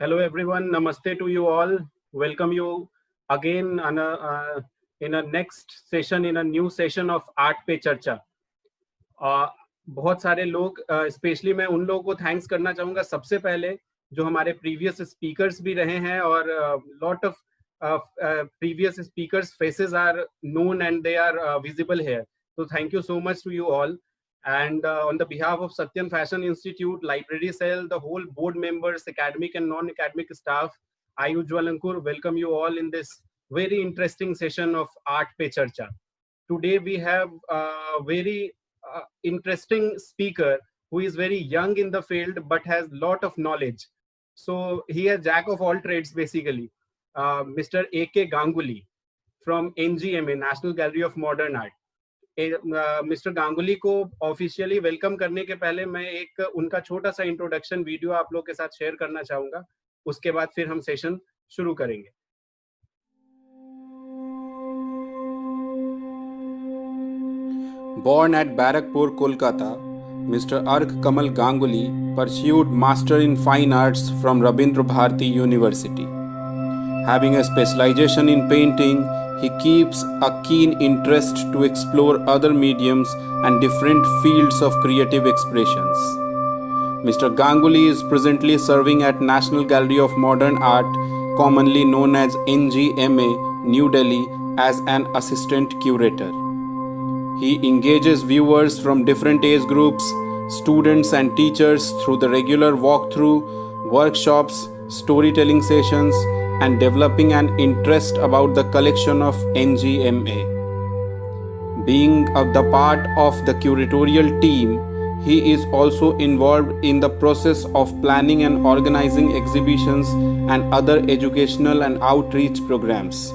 Hello everyone, namaste to you all. Welcome you again in a next session, in a new session of Art पे चर्चा. बहुत सारे लोग, specially मैं उन लोगों को थैंक्स करना चाहूँगा सबसे पहले जो हमारे प्रीवियस स्पीकर्स भी रहे हैं और lot of previous speakers faces are known and they are visible here. So thank you so much to you all. And on the behalf of Satyam Fashion Institute, Library Cell, the whole board members, academic and non-academic staff, I Ujjwal Ankur welcome you all in this very interesting session of Art Pe Charcha. Today we have a very interesting speaker who is very young in the field but has lot of knowledge. So he is jack of all trades basically. Mr. A.K. Ganguly from NGMA, National Gallery of Modern Art. Mister Ganguly को officially welcome करने के पहले मैं एक उनका छोटा सा introduction video आप लोग के साथ शेयर करना चाहूंगा. उसके बाद फिर हम सेशन शुरू करेंगे. Born at Barakpur, Kolkata, Mr. Ark Kamal Ganguly pursued Master in Fine Arts from Rabindra Bharati University. Having a specialization in painting, he keeps a keen interest to explore other mediums and different fields of creative expressions. Mr. Ganguly is presently serving at National Gallery of Modern Art, commonly known as NGMA, New Delhi, as an assistant curator. He engages viewers from different age groups, students and teachers through the regular walkthrough, workshops, storytelling sessions, and developing an interest about the collection of NGMA. Being the part of the curatorial team, he is also involved in the process of planning and organizing exhibitions and other educational and outreach programs.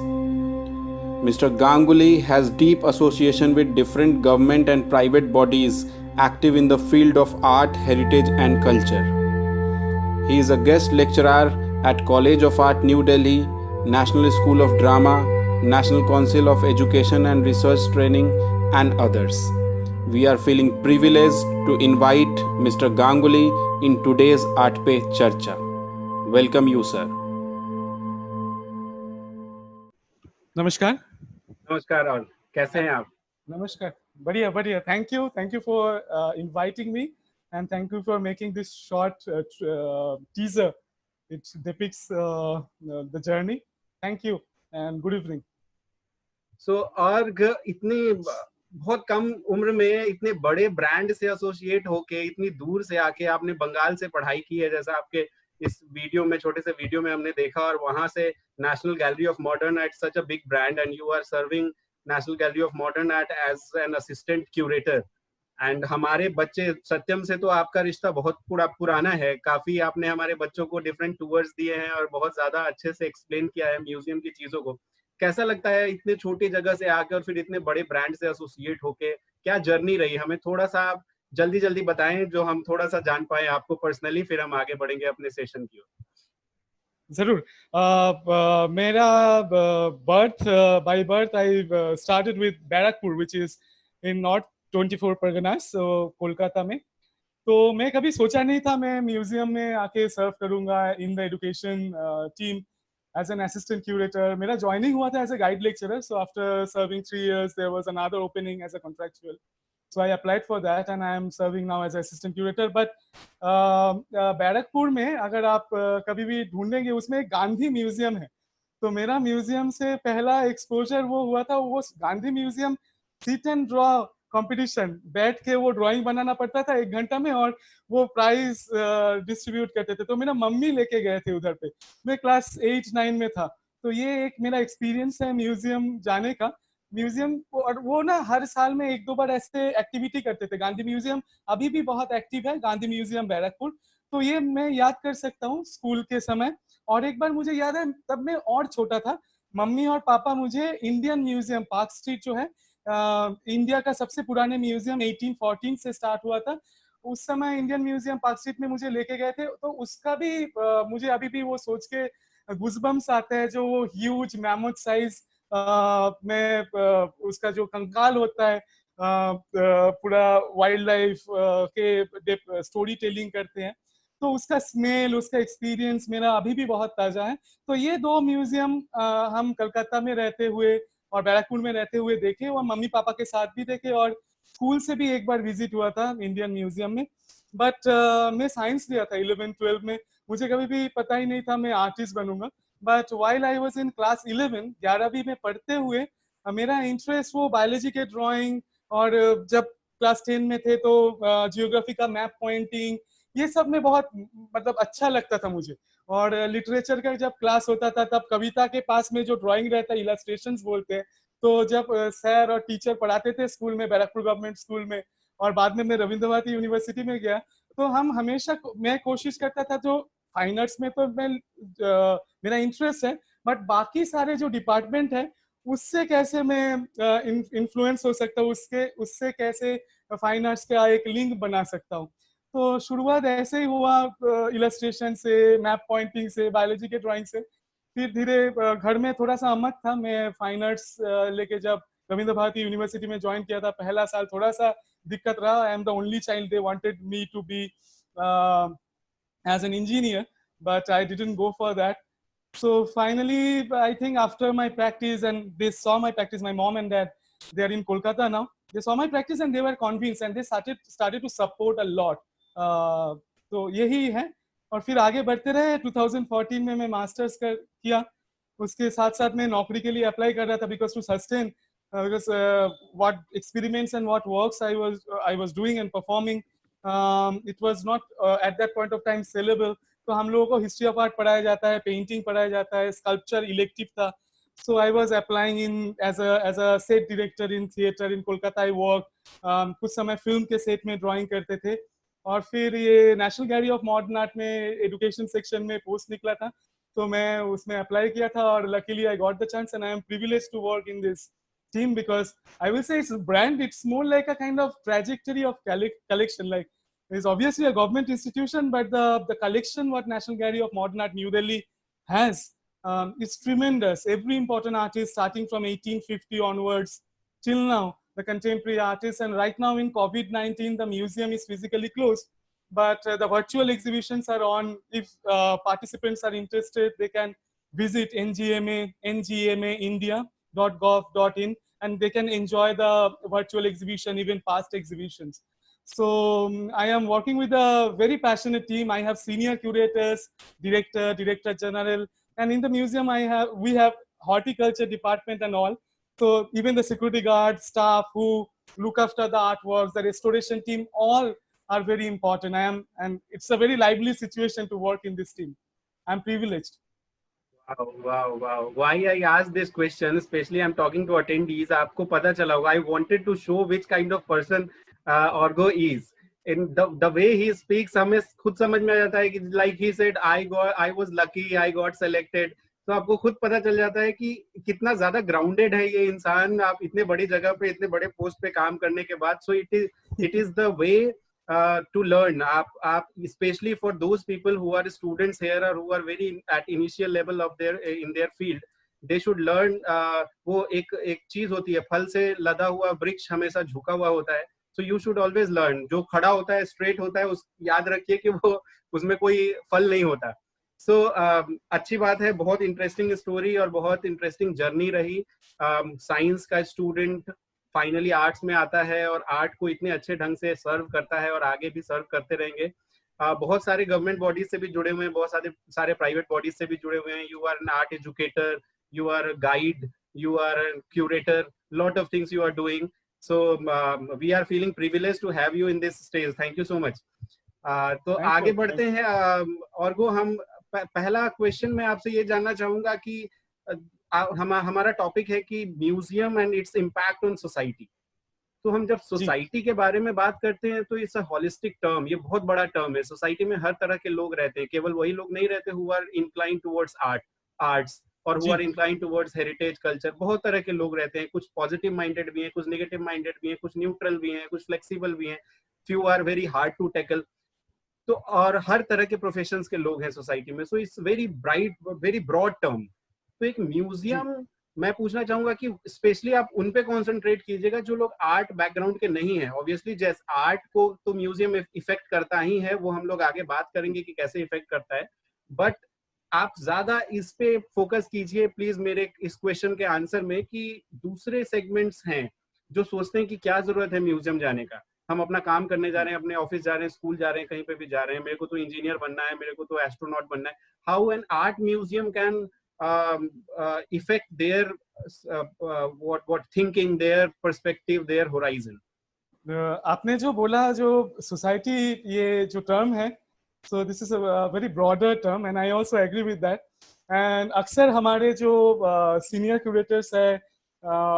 Mr. Ganguly has deep association with different government and private bodies active in the field of art, heritage and culture. He is a guest lecturer at College of Art, New Delhi, National School of Drama, National Council of Education and Research Training and others. We are feeling privileged to invite Mr. Ganguly in today's Art Pe Charcha. Welcome you, sir. नमस्कार. नमस्कार. और कैसे हैं आप? नमस्कार. बढ़िया बढ़िया. Thank you for inviting me and thank you for making this short teaser. It depicts the journey. Thank you and good evening. So अर्घ इतनी बहुत कम उम्र में इतने बड़े ब्रांड से एसोसिएट होके इतनी दूर से आके आपने बंगाल से पढ़ाई की है, जैसा आपके इस वीडियो में, छोटे से वीडियो में हमने देखा, और वहां से national gallery of modern art, such a big brand, and you are serving national gallery of modern art as an assistant curator. And हमारे बच्चे, सत्यम से तो आपका रिश्ता बहुत पुराना है. काफी आपने हमारे बच्चों को डिफरेंट टूर्स दिए हैं और बहुत ज्यादा अच्छे से एक्सप्लेन किया है म्यूजियम की चीजों को. कैसा लगता है इतने छोटी जगह से आके और फिर इतने बड़े ब्रांड से एसोसिएट होके? क्या जर्नी रही? हमें थोड़ा सा आप जल्दी जल्दी बताएं जो हम थोड़ा सा जान पाए आपको पर्सनली, फिर हम आगे बढ़ेंगे अपने सेशन की ओर. जरूर. मेरा by birth I started with Barakpur, which is in North 24 Parganas, Kolkata में. तो मैं कभी सोचा नहीं था मैं म्यूजियम में आके सर्व करूंगा in the education team as an assistant curator. मेरा joining हुआ था as a guide lecturer. So after serving 3 years, there was another opening as a contractual. So I applied for that and I am serving now as assistant curator. But Barrackpore में अगर आप कभी भी ढूंढेंगे, उसमें एक गांधी म्यूजियम है. तो मेरा म्यूजियम से पहला एक्सपोजर वो हुआ था, वो Gandhi museum seat and draw competition. बैठ के वो ड्राइंग बनाना पड़ता था 1 घंटा में और वो प्राइज डिस्ट्रीब्यूट करते थे. तो मेरा मम्मी लेके गए थे उधर पे. मैं क्लास 8-9 में था. तो ये एक मेरा एक्सपीरियंस है म्यूजियम जाने का. म्यूजियम और वो ना हर साल में 1-2 बार ऐसे एक्टिविटी करते थे. गांधी म्यूजियम अभी भी बहुत एक्टिव है, गांधी म्यूजियम बैरकपुर. तो ये मैं याद कर सकता हूँ स्कूल के समय. और एक बार मुझे याद है, तब मैं और छोटा था, मम्मी और पापा मुझे इंडियन म्यूजियम, पार्क स्ट्रीट जो है इंडिया का सबसे पुराने म्यूजियम 1814 से स्टार्ट हुआ था, उस समय इंडियन म्यूजियम पार्क स्ट्रीट में मुझे लेके गए थे. तो उसका भी मुझे अभी भी वो सोच के गुज़बम्स आते हैं, जो वो ह्यूज मैमथ साइज में उसका जो कंकाल होता है, पूरा वाइल्ड लाइफ के स्टोरी टेलिंग करते हैं. तो उसका स्मेल, उसका एक्सपीरियंस मेरा अभी भी बहुत ताजा है। तो ये दो म्यूजियम हम कलकत्ता में रहते हुए और बैरकपुर में रहते हुए देखे, और मम्मी पापा के साथ भी देखे, और स्कूल से भी एक बार विजिट हुआ था इंडियन म्यूजियम में। बट मैं साइंस लिया था 11-12 में, मुझे कभी भी पता ही नहीं था मैं आर्टिस्ट बनूंगा। But while I was in class 11, 11वीं में पढ़ते हुए मेरा इंटरेस्ट वो बायोलॉजी के ड्राइंग, और जब क्लास 10 में थे तो जियोग्राफी का मैप पॉइंटिंग, ये सब में बहुत मतलब अच्छा लगता था मुझे। और लिटरेचर का जब क्लास होता था तब कविता के पास में जो ड्राइंग रहता है, इलस्ट्रेशंस बोलते हैं, तो जब सर और टीचर पढ़ाते थे स्कूल में, बैरकपुर गवर्नमेंट स्कूल में, और बाद में मैं रविंद्र भारती यूनिवर्सिटी में गया, तो हम हमेशा मैं कोशिश करता था, जो फाइन आर्ट्स में तो मैं मेरा इंटरेस्ट है, बट बाकी सारे जो डिपार्टमेंट है उससे कैसे मैं इन्फ्लुएंस हो सकता हूँ, उससे कैसे फाइन आर्ट्स का एक लिंक बना सकता हूँ। तो शुरुआत ऐसे ही हुआ, इलस्ट्रेशन से, मैप पॉइंटिंग से, बायोलॉजी के ड्राइंग से। फिर धीरे घर में थोड़ा सा अमक था, मैं फाइन आर्ट्स लेके जब रविंद्र भारती यूनिवर्सिटी में ज्वाइन किया था, पहला साल थोड़ा सा दिक्कत रहा। I am the only child, they wanted me to be as an engineer, but I didn't go for that. So finally, I think after my practice, and they saw my practice, my mom and dad, they are in Kolkata now. They saw my practice and they were convinced, and they started to support a lot. तो यही है। और फिर आगे बढ़ते रहे। 2014 में मैं मास्टर्स किया, उसके साथ साथ मैं नौकरी के लिए अप्लाई कर रहा था, because to sustain because what experiments and what works I was doing and performing, it was not at that point of time sellable. तो हम लोगों को हिस्ट्री ऑफ आर्ट पढ़ाया जाता है, पेंटिंग पढ़ाया जाता है, स्कल्पचर इलेक्टिव था। So I was applying in as a set director in theater in Kolkata. I worked कुछ समय फिल्म के सेट में ड्राइंग करते थे, और फिर ये national gallery of modern art में एजुकेशन सेक्शन में पोस्ट निकला था, तो मैं उसमें अप्लाई किया था, और luckily I got the chance, and I am privileged to work in this team, because I will say it's a brand, it's more like a kind of trajectory of collection. Like, it's obviously a government institution, but the collection what National Gallery of Modern Art New Delhi has, is tremendous. Every important artist starting from 1850 onwards till now, the contemporary artists. And right now in COVID-19 the museum is physically closed, but the virtual exhibitions are on. If participants are interested, they can visit ngmaindia.gov.in, and they can enjoy the virtual exhibition, even past exhibitions. So I am working with a very passionate team. I have senior curators, director general, and in the museum we have horticulture department and all. So even the security guard staff who look after the artworks, the restoration team, all are very important. And it's a very lively situation to work in this team. I'm privileged. Wow. Why I asked this question, especially I'm talking to attendees, आपको पता चला होगा, I wanted to show which kind of person Orgo is. In the way he speaks, हमें खुद समझ में आ जाता है कि like he said, I was lucky, I got selected. तो आपको खुद पता चल जाता है कि कितना ज्यादा ग्राउंडेड है ये इंसान, आप इतने बड़ी जगह पे, इतने बड़े पोस्ट पे काम करने के बाद. So it is the way to learn. आप especially for those people who are students here or who are very at initial level of in their field, they should learn. वो एक चीज होती है, फल से लदा हुआ वृक्ष हमेशा झुका हुआ होता है. So you should always learn. जो खड़ा होता है, स्ट्रेट होता है, उस याद रखिए कि वो उसमें कोई फल नहीं होता. So अच्छी बात है, बहुत इंटरेस्टिंग स्टोरी और बहुत इंटरेस्टिंग जर्नी रही. साइंस का स्टूडेंट फाइनली आर्ट्स में आता है और आर्ट को इतने अच्छे ढंग से सर्व करता है और आगे भी सर्व करते रहेंगे. बहुत सारे गवर्नमेंट बॉडीज से भी जुड़े हुए हैं, बहुत सारे प्राइवेट बॉडीज से भी जुड़े हुए हैं. You are an art educator, you are guide, you are curator, lot of things you are doing. So we are feeling privileged to have you in this stage. Thank you so much. तो आगे बढ़ते हैं. और वो हम पहला question मैं आपसे ये जानना चाहूंगा कि हमारा टॉपिक है कि museum and its impact on society. तो हम जब सोसाइटी के बारे में बात करते हैं तो इट्स अ होलिस्टिक टर्म, ये बहुत बड़ा टर्म है. सोसाइटी में हर तरह के लोग रहते हैं, केवल वही लोग नहीं रहते who are incline towards arts और who are incline towards heritage culture. बहुत तरह के लोग रहते हैं, कुछ पॉजिटिव माइंडेड भी हैं, कुछ नेगेटिव माइंडेड भी हैं, कुछ न्यूट्रल भी हैं, कुछ फ्लेक्सिबल भी हैं, few are very hard to tackle. तो और हर तरह के प्रोफेशंस के लोग हैं सोसाइटी में. So it's very bright, very broad term. तो एक म्यूजियम मैं पूछना चाहूंगा कि स्पेशली आप उन पे कॉन्सेंट्रेट कीजिएगा जो लोग आर्ट बैकग्राउंड के नहीं है। ऑब्वियसली जैसे आर्ट को तो म्यूजियम इफेक्ट करता ही है, वो हम लोग आगे बात करेंगे कि कैसे इफेक्ट करता है, बट आप ज्यादा इस पे फोकस कीजिए प्लीज मेरे इस क्वेश्चन के आंसर में, कि दूसरे सेगमेंट्स हैं जो सोचते हैं कि क्या जरूरत है म्यूजियम जाने का, हम अपना काम करने जा रहे हैं, अपने ऑफिस जा रहे हैं, स्कूल जा रहे हैं, कहीं पे भी जा रहे हैं, मेरे को तो इंजीनियर बनना है, मेरे को तो एस्ट्रोनॉट बनना है। How an art museum can affect their what thinking, their perspective, their horizon? आपने जो बोला, जो सोसाइटी, ये जो टर्म है, so this is a very broader term and I also agree with that. And अक्सर हमारे जो सीनियर क्यूरेटर्स है,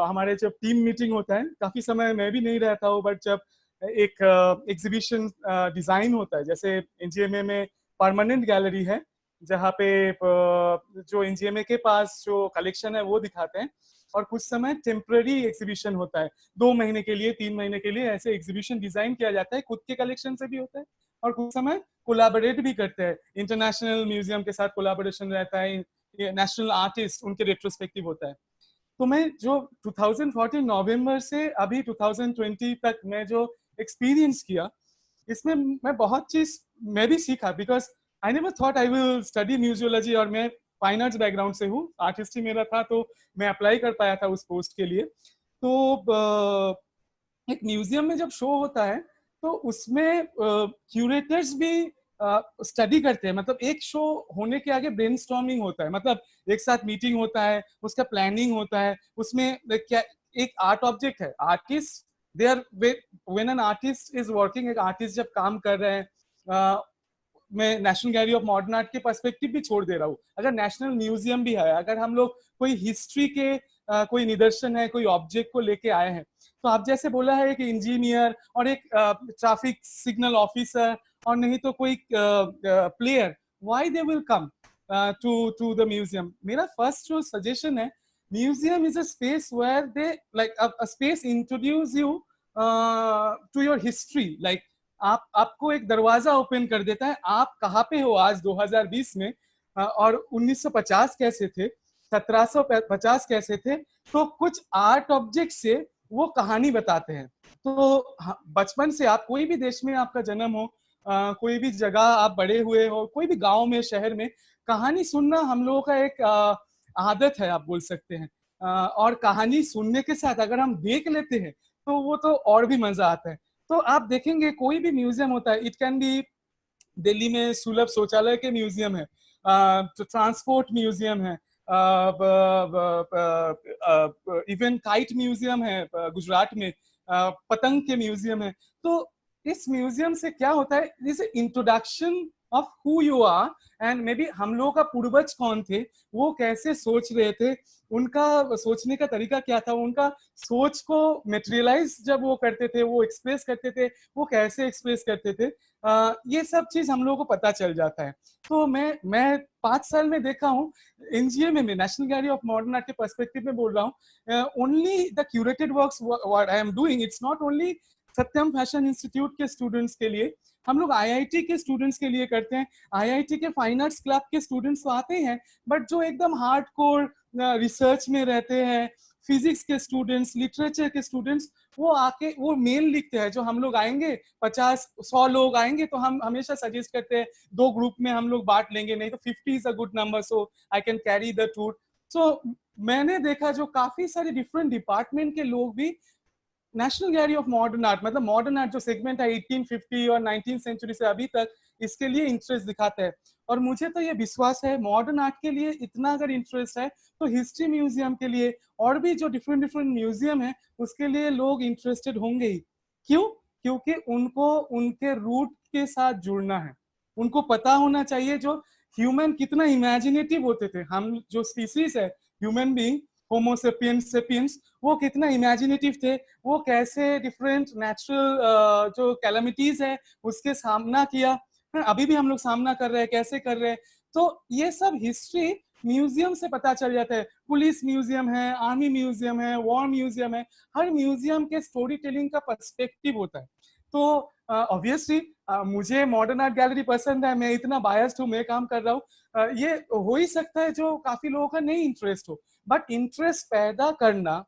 हमारे जब टीम मीटिंग होता है, काफी समय मैं भी नहीं रहता हूँ, बट जब एक एग्जीबिशन डिजाइन होता है, जैसे एनजीएमए में परमानेंट गैलरी है जहाँ पे जो एनजीएमए के पास जो कलेक्शन है वो दिखाते हैं, और कुछ समय टेम्पररी एग्जीबिशन होता है, 2 महीने के लिए, 3 महीने के लिए, ऐसे एग्जीबिशन डिजाइन किया जाता है, खुद के कलेक्शन से भी होता है, और कुछ समय कोलैबोरेट भी करते हैं, इंटरनेशनल म्यूजियम के साथ कोलैबोरेशन रहता है, नेशनल आर्टिस्ट उनके रेट्रोस्पेक्टिव होता है। तो मैं जो 2014 नवंबर से अभी 2020 तक मैं जो एक्सपीरियंस किया, इसमें मैं बहुत चीज मैं भी सीखा, because I never thought I will study museology, और मैं फाइन आर्ट्स बैकग्राउंड से हूँ, आर्टिस्ट ही मेरा था, तो मैं अप्लाई कर पाया था उस पोस्ट के लिए। तो एक म्यूजियम में जब शो होता है तो उसमें क्यूरेटर्स भी स्टडी करते हैं, मतलब एक शो होने के आगे ब्रेनस्टॉर्मिंग होता है, मतलब एक साथ मीटिंग होता है, उसका प्लानिंग होता है, उसमें क्या एक आर्ट ऑब्जेक्ट है, artist they are, when an artist is working, एक आर्टिस्ट जब काम कर रहे हैं, मैं national gallery of modern art के पर्सपेक्टिव भी छोड़ दे रहा हूँ, अगर नेशनल म्यूजियम भी है, अगर हम लोग कोई हिस्ट्री के कोई निदर्शन है, कोई ऑब्जेक्ट को लेके आए हैं, तो आप जैसे बोला है कि इंजीनियर और एक ट्रैफिक सिग्नल ऑफिसर और नहीं तो कोई player, why they will come to the museum? मेरा फर्स्ट जो सजेशन है, museum is a space where they like a space introduce you to your history, like आपको एक दरवाजा ओपन कर देता है, आप कहाँ पे हो आज 2020 में, और 1950 कैसे थे, 1750 कैसे थे, तो कुछ आर्ट ऑब्जेक्ट से वो कहानी बताते हैं। तो बचपन से आप कोई भी देश में आपका जन्म हो, कोई भी जगह आप बड़े हुए हो, कोई भी गांव में, शहर में, कहानी सुनना हम लोगों का एक आदत है, आप बोल सकते हैं। और कहानी सुनने के साथ अगर हम देख लेते हैं तो वो तो और भी मजा आता है। तो आप देखेंगे कोई भी म्यूजियम होता है, इट कैन बी दिल्ली में सुलभ शौचालय के म्यूजियम है, ट्रांसपोर्ट म्यूजियम है, इवन काइट म्यूजियम है गुजरात में, पतंग के म्यूजियम है। तो इस म्यूजियम से क्या होता है, this introduction of who you are, and maybe हम लोगों का पूर्वज कौन थे, वो कैसे सोच रहे थे, उनका सोचने का तरीका क्या था, उनका सोच को मेटेरियलाइज जब वो करते थे, वो एक्सप्रेस करते थे, वो कैसे एक्सप्रेस करते थे, ये सब चीज हम लोगों को पता चल जाता है। तो मैं 5 साल में देखा हूँ एनजीएमए में, national gallery of modern art के पर्सपेक्टिव में बोल रहा हूँ, only the curated works what I am doing, it's not only Satyam fashion institute के स्टूडेंट्स के लिए, हम लोग आईआईटी के स्टूडेंट्स के लिए करते हैं, आईआईटी के फाइन आर्ट्स क्लब के स्टूडेंट्स तो आते हैं, बट जो एकदम हार्डकोर रिसर्च में रहते हैं, फिजिक्स के स्टूडेंट्स, लिटरेचर के स्टूडेंट्स, वो आके वो मेल लिखते हैं, जो हम लोग आएंगे 50-100 लोग आएंगे तो हम हमेशा सजेस्ट करते हैं 2 ग्रुप में हम लोग बांट लेंगे, नहीं तो 50 is a good number, so I can carry the tour. So मैंने देखा जो काफी सारे डिफरेंट डिपार्टमेंट के लोग भी national gallery of modern art, मतलब मॉडर्न आर्ट जो सेगमेंट है 1850 और 19th सेंचुरी से अभी तक, इसके लिए इंटरेस्ट दिखाते हैं। और मुझे तो ये विश्वास है मॉडर्न आर्ट के लिए इतना अगर इंटरेस्ट है तो हिस्ट्री म्यूजियम के लिए और भी जो डिफरेंट डिफरेंट म्यूजियम है उसके लिए लोग इंटरेस्टेड होंगे ही। क्यों? क्योंकि उनको उनके रूट के साथ जुड़ना है, उनको पता होना चाहिए जो ह्यूमन कितना इमेजिनेटिव होते थे, हम जो स्पीसीज है ह्यूमन बीइंग, होमो सेपियंस सेपियंस, वो कितना इमेजिनेटिव थे, वो कैसे डिफरेंट नेचुरल जो कैलामिटीज है उसके सामना किया, अभी भी हम लोग सामना कर रहे हैं, कैसे कर रहे हैं। तो ये सब हिस्ट्री म्यूजियम से पता चल जाता है। पुलिस म्यूजियम है, आर्मी म्यूजियम है, वॉर म्यूजियम है, हर म्यूजियम के स्टोरी टेलिंग का पर्सपेक्टिव होता है। तो ऑब्वियसली मुझे मॉडर्न आर्ट गैलरी पसंद है, मैं इतना बायस्ड हूँ, मैं काम कर रहा हूँ, ये हो ही सकता है जो काफी लोगों का नहीं इंटरेस्ट हो, बट इंटरेस्ट पैदा करना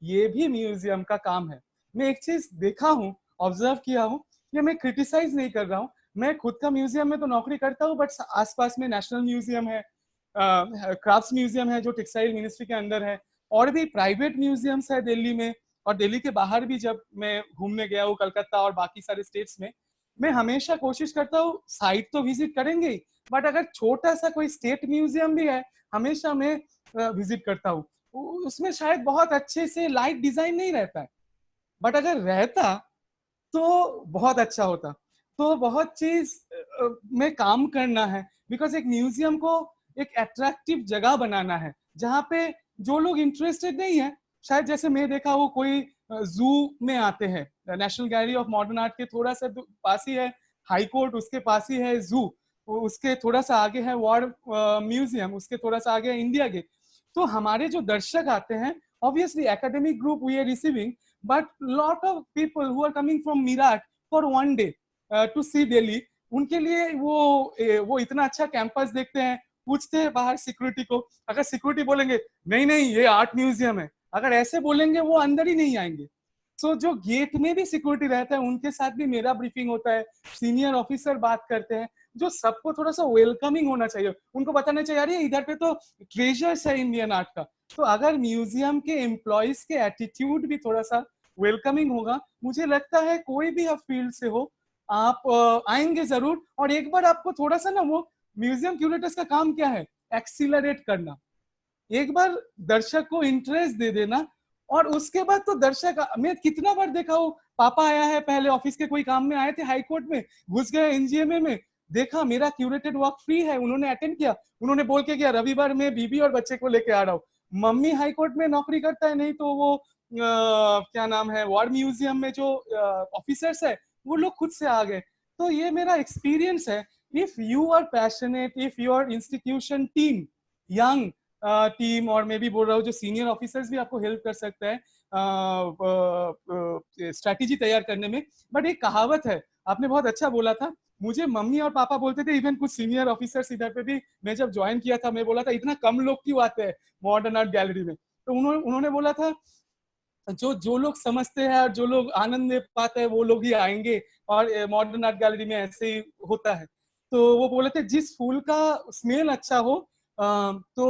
ये भी म्यूजियम का काम है। मैं एक चीज देखा हूँ, ऑब्जर्व किया हूँ, ये मैं क्रिटिसाइज नहीं कर रहा हूँ, मैं खुद का म्यूजियम में तो नौकरी करता हूँ, बट आसपास में नेशनल म्यूजियम है, क्राफ्ट्स म्यूजियम है जो टेक्सटाइल मिनिस्ट्री के अंदर है, और भी प्राइवेट म्यूजियम्स है दिल्ली में, और दिल्ली के बाहर भी जब मैं घूमने गया हूँ कलकत्ता और बाकी सारे स्टेट्स में, मैं हमेशा कोशिश करता हूँ साइट तो विजिट करेंगे ही, बट अगर छोटा सा कोई स्टेट म्यूजियम भी है हमेशा मैं विजिट करता हूँ। उसमें शायद बहुत अच्छे से लाइट डिजाइन नहीं रहता है, बट अगर रहता तो बहुत अच्छा होता। तो बहुत चीज में काम करना है, बिकॉज एक म्यूजियम को एक अट्रैक्टिव जगह बनाना है जहाँ पे जो लोग इंटरेस्टेड नहीं है, शायद जैसे मैं देखा वो कोई जू में आते हैं, national gallery of modern art के थोड़ा सा पास ही है हाई कोर्ट, उसके पास ही है जू, उसके थोड़ा सा आगे है वॉर म्यूजियम, उसके थोड़ा सा आगे है इंडिया गेट। तो हमारे जो दर्शक आते हैं, obviously academic group we are receiving, but lot of people who are coming from Meerut for one day to see Delhi, उनके लिए वो इतना अच्छा कैंपस देखते हैं, पूछते हैं बाहर सिक्योरिटी को, अगर सिक्योरिटी बोलेंगे नहीं नहीं ये आर्ट म्यूजियम है, अगर ऐसे बोलेंगे वो अंदर ही नहीं आएंगे। सो जो गेट में भी सिक्योरिटी रहता है उनके साथ भी मेरा ब्रीफिंग होता है, सीनियर ऑफिसर बात करते हैं, जो सबको थोड़ा सा वेलकमिंग होना चाहिए, उनको बताना चाहिए अरे इधर पे तो ट्रेजर्स है इंडियन आर्ट का। तो अगर म्यूजियम के एम्प्लॉयज के एटीट्यूड भी थोड़ा सा वेलकमिंग होगा, मुझे लगता है कोई भी आप फील्ड से हो आप आएंगे जरूर। और एक बार आपको थोड़ा सा ना, वो म्यूजियम क्यूरेटर्स का काम क्या है, एक्सीलरेट करना, एक बार दर्शक को इंटरेस्ट दे देना, और उसके बाद तो दर्शक, मैं कितना बार देखा हूँ, पापा आया है पहले ऑफिस के कोई काम में आए थे हाई कोर्ट में, घुस गए एनजीएमए में, देखा मेरा क्यूरेटेड वर्क फ्री है, उन्होंने अटेंड किया, उन्होंने बोल के किया रविवार में बीबी और बच्चे को लेके आ रहा हूँ। मम्मी हाई कोर्ट में नौकरी करता है, नहीं तो वो क्या नाम है वॉर म्यूजियम में जो ऑफिसर्स है वो लोग खुद से आ गए। तो ये मेरा एक्सपीरियंस है। If you are passionate, if your institution team young team, और मैं भी बोल रहा हूँ जो सीनियर ऑफिसर्स भी आपको हेल्प कर सकता है स्ट्रैटेजी तैयार करने में। बट एक कहावत है, आपने बहुत अच्छा बोला था, मुझे मम्मी और पापा बोलते थे, इवन कुछ सीनियर ऑफिसर्स इधर पे भी, मैं जब ज्वाइन किया था मैं बोला था इतना कम लोग क्यों आते हैं मॉडर्न आर्ट गैलरी में, तो उन्होंने बोला था जो लोग समझते हैं और जो लोग आनंद ले पाते हैं वो लोग ही आएंगे, और मॉडर्न आर्ट गैलरी में ऐसे ही होता है। तो वो बोले थे जिस फूल का स्मेल अच्छा हो, तो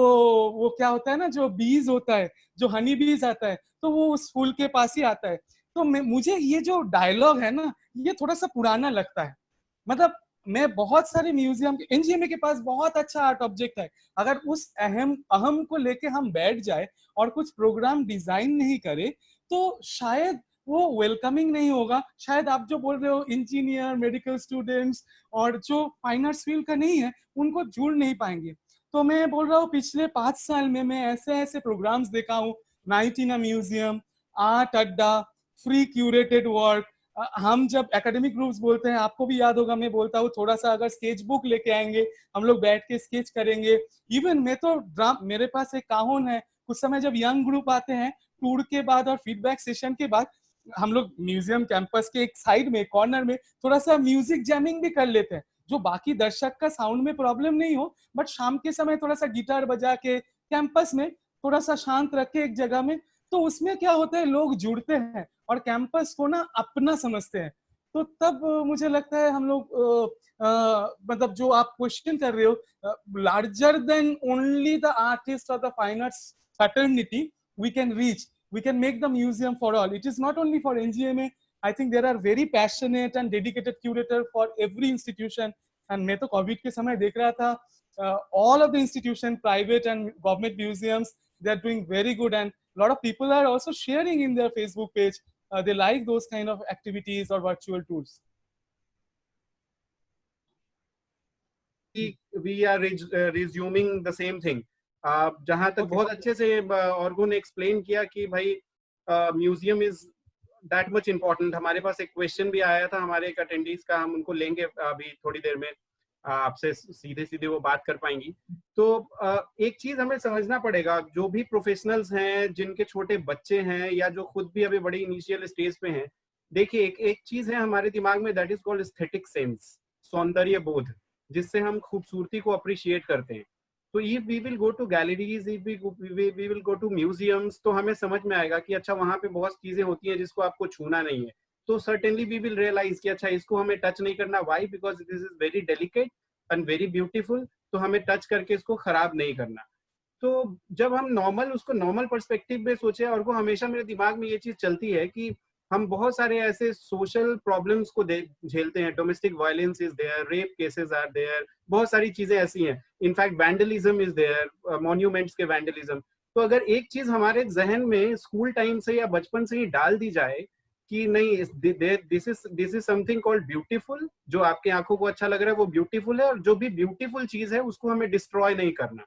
वो क्या होता है ना, जो बीज होता है, जो हनी बीज आता है, तो वो उस फूल के पास ही आता है। तो मुझे ये जो डायलॉग है ना, ये थोड़ा सा पुराना लगता है। मतलब मैं बहुत सारे म्यूजियम के, एनजीएमए के पास बहुत अच्छा आर्ट ऑब्जेक्ट है, अगर उस अहम को लेके हम बैठ जाए और कुछ प्रोग्राम डिजाइन नहीं करे तो शायद वो वेलकमिंग नहीं होगा। शायद आप जो बोल रहे हो इंजीनियर, मेडिकल स्टूडेंट्स और जो फाइन आर्ट्स फील्ड का नहीं है, उनको जुड़ नहीं पाएंगे। तो मैं बोल रहा हूँ पिछले 5 साल में मैं ऐसे ऐसे प्रोग्राम्स देखा हूँ, night in a museum, art अड्डा, फ्री क्यूरेटेड वर्क। हम जब एकेडमिक ग्रुप्स बोलते हैं, आपको भी याद होगा मैं बोलता हूँ थोड़ा सा अगर स्केच बुक लेके आएंगे, हम लोग बैठ के स्केच करेंगे। इवन मैं तो मेरे पास एक काहून है, कुछ समय जब यंग ग्रुप आते हैं टूर के बाद और फीडबैक सेशन के बाद, हम लोग म्यूजियम कैंपस के एक साइड में कॉर्नर में थोड़ा सा म्यूजिक जैमिंग भी कर लेते हैं, जो बाकी दर्शक का साउंड में प्रॉब्लम नहीं हो, बट शाम के समय थोड़ा सा गिटार बजा के कैंपस में थोड़ा सा शांत रख के एक जगह में, तो उसमें क्या होता है लोग जुड़ते हैं और कैंपस को ना अपना समझते हैं। तो तब मुझे लगता है हम लोग मतलब जो आप क्वेश्चन कर रहे हो, larger than only the artist और the fine arts fraternity, we can reach, we can make the museum for all. It is not only for NGMA. I think there are very passionate and dedicated curator for every institution. And मैं तो Covid के समय देख रहा था, all of the institution, private and government museums, they are doing very good, and a lot of people are also sharing in their Facebook page. They like those kind of activities or virtual tours. We are resuming the same thing. जहां तक बहुत अच्छे से ऑर्गो ने explain किया कि भाई museum is that much important. हमारे पास एक क्वेश्चन भी आया था हमारे एक अटेंडीज का, हम उनको लेंगे अभी थोड़ी देर में, आपसे सीधे सीधे वो बात कर पाएंगी। तो एक चीज हमें समझना पड़ेगा, जो भी प्रोफेशनल्स हैं जिनके छोटे बच्चे हैं या जो खुद भी अभी बड़ी इनिशियल स्टेज पे हैं, देखिए एक एक चीज है हमारे दिमाग में, that is called aesthetic sense, सौंदर्य बोध, जिससे हम खूबसूरती को अप्रिशिएट करते हैं। तो if we will go to galleries, if we will go to museums, तो हमें समझ में आएगा कि अच्छा वहां पे बहुत चीजें होती हैं जिसको आपको छूना नहीं है। तो सर्टेनली वी विल रियलाइज कि अच्छा इसको हमें टच नहीं करना, why, because this is very delicate and very beautiful, तो हमें टच करके इसको खराब नहीं करना। तो जब हम नॉर्मल उसको नॉर्मल पर्सपेक्टिव में सोचे, और वो हमेशा मेरे दिमाग में ये चीज चलती है कि हम बहुत सारे ऐसे सोशल प्रॉब्लम्स को झेलते हैं, domestic violence is there, rape cases are there, बहुत सारी चीजें ऐसी हैं, in fact vandalism is there, monuments के वैंडलिज्म। तो अगर एक चीज हमारे जहन में स्कूल टाइम से या बचपन से ही डाल दी जाए कि नहीं, this is something called beautiful, जो आपके आंखों को अच्छा लग रहा है वो ब्यूटीफुल है, और जो भी ब्यूटीफुल चीज है उसको हमें डिस्ट्रॉय नहीं करना,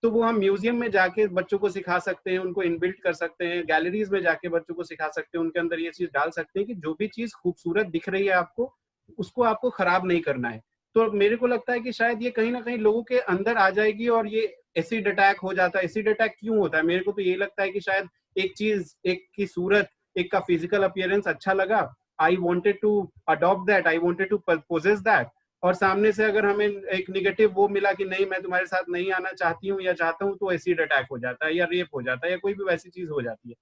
तो वो हम म्यूजियम में जाके बच्चों को सिखा सकते हैं, उनको इनबिल्ट कर सकते हैं, गैलरीज में जाके बच्चों को सिखा सकते हैं, उनके अंदर ये चीज डाल सकते हैं कि जो भी चीज खूबसूरत दिख रही है आपको, उसको आपको खराब नहीं करना है। तो मेरे को लगता है कि शायद ये कहीं ना कहीं लोगों के अंदर आ जाएगी, और ये एसिड अटैक हो जाता है। एसिड अटैक क्यों होता है? मेरे को तो ये लगता है कि शायद एक चीज, एक की सूरत, एक का फिजिकल अपीयरेंस अच्छा लगा, I wanted to adopt that, I wanted to possess that, और सामने से अगर हमें एक निगेटिव वो मिला कि नहीं मैं तुम्हारे साथ नहीं आना चाहती हूँ या चाहता हूँ, तो एसिड अटैक हो जाता है या रेप हो जाता है या कोई भी वैसी चीज हो जाती है।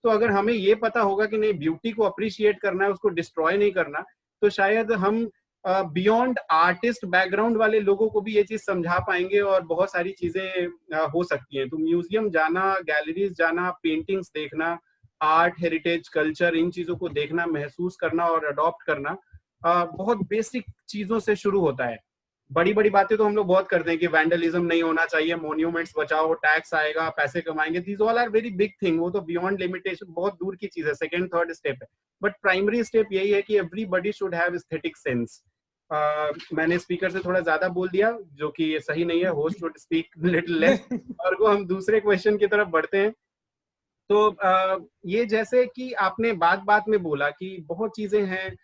तो अगर हमें ये पता होगा कि नहीं, ब्यूटी को अप्रिशिएट करना है, उसको डिस्ट्रॉय नहीं करना, तो शायद हम बियॉन्ड आर्टिस्ट बैकग्राउंड वाले लोगों को भी ये चीज समझा पाएंगे, और बहुत सारी चीजें हो सकती हैं। तो म्यूजियम जाना, गैलरीज जाना, पेंटिंग्स देखना, आर्ट, हेरिटेज, कल्चर, इन चीजों को देखना, महसूस करना और अडॉप्ट करना बहुत बेसिक चीजों से शुरू होता है। बड़ी बड़ी बातें तो हम लोग बहुत करते हैं कि वैंडलिज्म नहीं होना चाहिए, मॉन्यूमेंट्स बचाओ, टैक्स आएगा, पैसे कमाएंगे, these all are very big thing, वो तो बियॉन्ड लिमिटेशन, बहुत दूर की चीज है, सेकंड थर्ड स्टेप है। बट प्राइमरी स्टेप यही है कि everybody should have aesthetic sense. मैंने स्पीकर से थोड़ा ज्यादा बोल दिया, जो कि ये सही नहीं है, host should speak little less. और को हम दूसरे क्वेश्चन की तरफ बढ़ते हैं। तो ये जैसे कि आपने बात बात में बोला कि बहुत चीजें हैं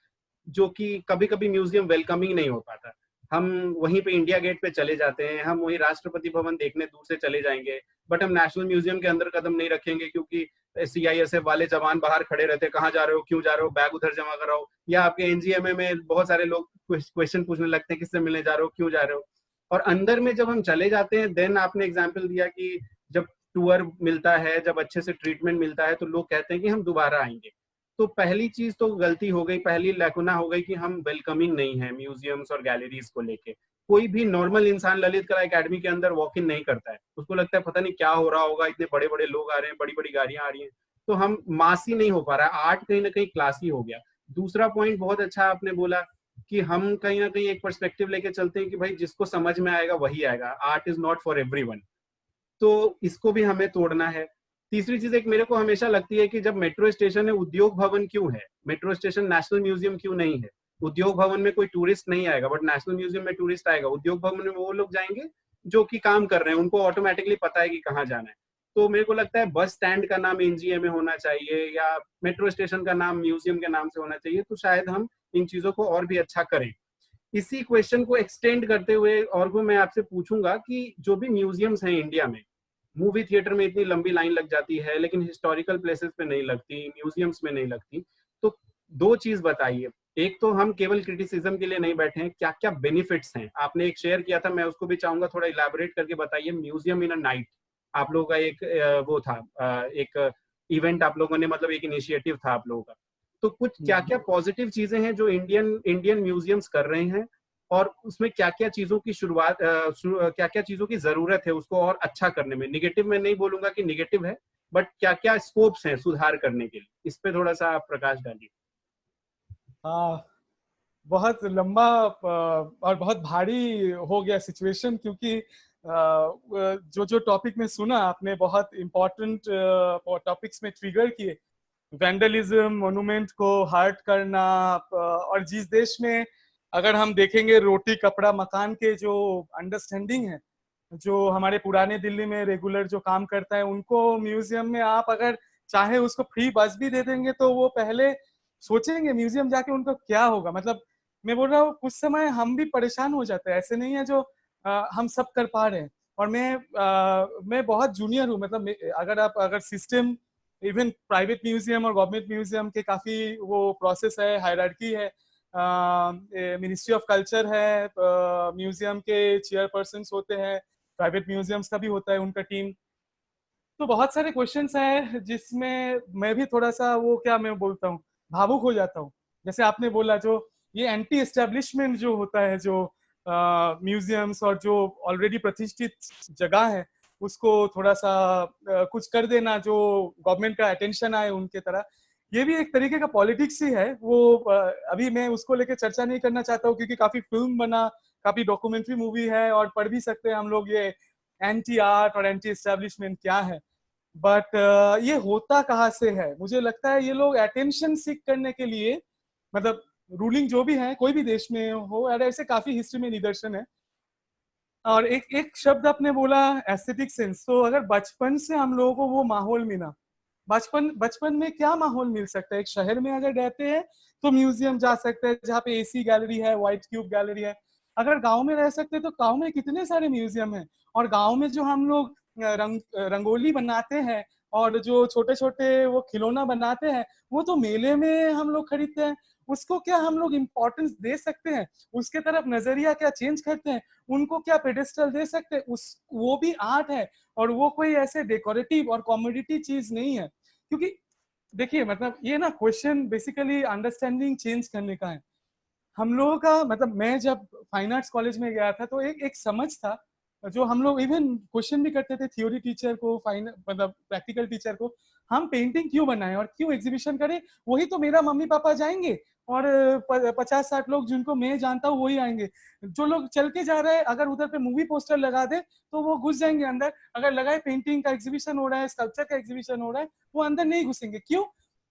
जो कि कभी कभी म्यूजियम वेलकमिंग नहीं हो पाता। हम वहीं पे इंडिया गेट पे चले जाते हैं, हम वहीं राष्ट्रपति भवन देखने दूर से चले जाएंगे, बट हम नेशनल म्यूजियम के अंदर कदम नहीं रखेंगे, क्योंकि सीआईएसएफ वाले जवान बाहर खड़े रहते हैं, कहाँ जा रहे हो, क्यों जा रहे हो, बैग उधर जमा कराओ। या आपके एनजीएमए में बहुत सारे लोग क्वेश्चन पूछने लगते हैं, किससे मिलने जा रहे हो, क्यों जा रहे हो। और अंदर में जब हम चले जाते हैं, देन आपने एग्जाम्पल दिया कि जब टूर मिलता है, जब अच्छे से ट्रीटमेंट मिलता है, तो लोग कहते हैं कि हम दोबारा आएंगे। तो पहली चीज तो गलती हो गई, पहली लैकुना हो गई कि हम वेलकमिंग नहीं है म्यूजियम्स और गैलरीज को लेके। कोई भी नॉर्मल इंसान ललित कला एकेडमी के अंदर वॉक इन नहीं करता है, उसको लगता है पता नहीं क्या हो रहा होगा, इतने बड़े बड़े लोग आ रहे हैं, बड़ी बड़ी गाड़ियां आ रही हैं। तो हम मासी नहीं हो पा रहा है, आर्ट कहीं ना कहीं क्लासी हो गया। दूसरा पॉइंट बहुत अच्छा आपने बोला कि हम कहीं ना कहीं एक पर्सपेक्टिव लेके चलते हैं कि भाई जिसको समझ में आएगा वही आएगा, art is not for everyone. तो इसको भी हमें तोड़ना है। तीसरी चीज एक मेरे को हमेशा लगती है कि जब मेट्रो स्टेशन है, उद्योग भवन क्यों है? मेट्रो स्टेशन नेशनल म्यूजियम क्यों नहीं है? उद्योग भवन में कोई टूरिस्ट नहीं आएगा, बट नेशनल म्यूजियम में टूरिस्ट आएगा। उद्योग भवन में वो लोग जाएंगे जो कि काम कर रहे हैं, उनको ऑटोमेटिकली पता है कि कहाँ जाना है। तो मेरे को लगता है बस स्टैंड का नाम एनजीएमए होना चाहिए, या मेट्रो स्टेशन का नाम म्यूजियम के नाम से होना चाहिए, तो शायद हम इन चीजों को और भी अच्छा करें। इसी क्वेश्चन को एक्सटेंड करते हुए और को मैं आपसे पूछूंगा कि जो भी म्यूजियम्स हैं इंडिया में, मूवी थिएटर में इतनी लंबी लाइन लग जाती है, लेकिन हिस्टोरिकल प्लेसेस पे नहीं लगती, म्यूजियम्स में नहीं लगती, तो दो चीज बताइए। एक तो हम केवल क्रिटिसिज्म के लिए नहीं बैठे हैं, क्या क्या बेनिफिट्स हैं? आपने एक शेयर किया था, मैं उसको भी चाहूंगा थोड़ा इलैबोरेट करके बताइए। म्यूजियम इन अ नाइट आप लोगों का एक वो था, एक इवेंट आप लोगों ने, मतलब एक इनिशिएटिव था आप लोगों का। तो कुछ क्या क्या पॉजिटिव चीजें हैं जो इंडियन म्यूजियम्स कर रहे हैं, और उसमें क्या क्या चीजों की शुरुआत, क्या क्या चीजों की जरूरत है उसको और अच्छा करने में? निगेटिव में नहीं बोलूंगा कि निगेटिव है, बट क्या क्या स्कोप्स हैं सुधार करने के लिए, इस पे थोड़ा सा आप प्रकाश डालिए। बहुत लंबा और बहुत भारी हो गया सिचुएशन, क्योंकि जो टॉपिक में सुना आपने बहुत इम्पोर्टेंट टॉपिक्स में ट्रिगर किए। वैंडलिज्म, मोन्यूमेंट को हर्ट करना, और जिस देश में अगर हम देखेंगे रोटी कपड़ा मकान के जो अंडरस्टैंडिंग है, जो हमारे पुराने दिल्ली में रेगुलर जो काम करता है, उनको म्यूजियम में आप अगर चाहे उसको फ्री बस भी दे देंगे तो वो पहले सोचेंगे म्यूजियम जाके उनको क्या होगा। मतलब मैं बोल रहा हूँ कुछ समय हम भी परेशान हो जाते हैं, ऐसे नहीं है जो हम सब कर पा रहे हैं। और मैं बहुत जूनियर हूँ, मतलब अगर सिस्टम इवन प्राइवेट म्यूजियम और गवर्नमेंट म्यूजियम के काफी वो प्रोसेस है, हायरार्की है। मिनिस्ट्री ऑफ कल्चर है, म्यूजियम के चेयरपर्सन होते हैं, प्राइवेट म्यूजियम्स का भी होता है उनका टीम। तो बहुत सारे क्वेश्चंस हैं जिसमें मैं भी थोड़ा सा वो क्या मैं बोलता हूँ, भावुक हो जाता हूँ। जैसे आपने बोला, जो ये एंटी एस्टेब्लिशमेंट जो होता है, जो म्यूजियम्स और जो ऑलरेडी प्रतिष्ठित जगह है उसको थोड़ा सा कुछ कर देना, जो गवर्नमेंट का अटेंशन आए उनके तरह, ये भी एक तरीके का पॉलिटिक्स ही है। वो अभी मैं उसको लेकर चर्चा नहीं करना चाहता हूँ, क्योंकि काफी फिल्म बना, काफी डॉक्यूमेंट्री मूवी है, और पढ़ भी सकते हैं हम लोग ये एंटी आर्ट और एंटी एस्टेब्लिशमेंट क्या है। बट ये होता कहाँ से है? मुझे लगता है ये लोग अटेंशन सीख करने के लिए, मतलब रूलिंग जो भी है कोई भी देश में हो, और ऐसे काफी हिस्ट्री में निदर्शन है। और एक एक शब्द आपने बोला, एस्थेटिक सेंस। तो अगर बचपन से हम लोगों को वो माहौल मिला, बचपन में क्या माहौल मिल सकता है? एक शहर में अगर रहते हैं तो म्यूजियम जा सकते हैं जहाँ पे एसी गैलरी है, व्हाइट क्यूब गैलरी है। अगर गांव में रह सकते हैं तो गांव में कितने सारे म्यूजियम हैं। और गांव में जो हम लोग रंगोली बनाते हैं और जो छोटे छोटे वो खिलौना बनाते हैं, वो तो मेले में हम लोग खरीदते हैं। उसको क्या हम लोग इम्पोर्टेंस दे सकते हैं? उसके तरफ नजरिया क्या चेंज करते हैं? उनको क्या पेडेस्टल दे सकते हैं? उस वो भी आर्ट है, और वो कोई ऐसे डेकोरेटिव और कॉमोडिटी चीज नहीं है। क्योंकि देखिए, मतलब ये ना क्वेश्चन बेसिकली अंडरस्टैंडिंग चेंज करने का है हम लोगों का। मतलब मैं जब फाइन आर्ट्स कॉलेज में गया था तो एक समझ था, जो हम लोग इवन क्वेश्चन भी करते थे थ्योरी टीचर को, फाइन मतलब प्रैक्टिकल टीचर को, हम पेंटिंग क्यों बनाएं और क्यों एग्जीबिशन करें? वही तो मेरा मम्मी पापा जाएंगे, और 50-60 लोग जिनको मैं जानता हूँ वही आएंगे। जो लोग चल के जा रहे हैं, अगर उधर पे मूवी पोस्टर लगा दे तो वो घुस जाएंगे अंदर। अगर लगाए पेंटिंग का एग्जीबिशन हो रहा है, स्कल्पचर का एग्जीबिशन हो रहा है, वो अंदर नहीं घुसेंगे। क्यों?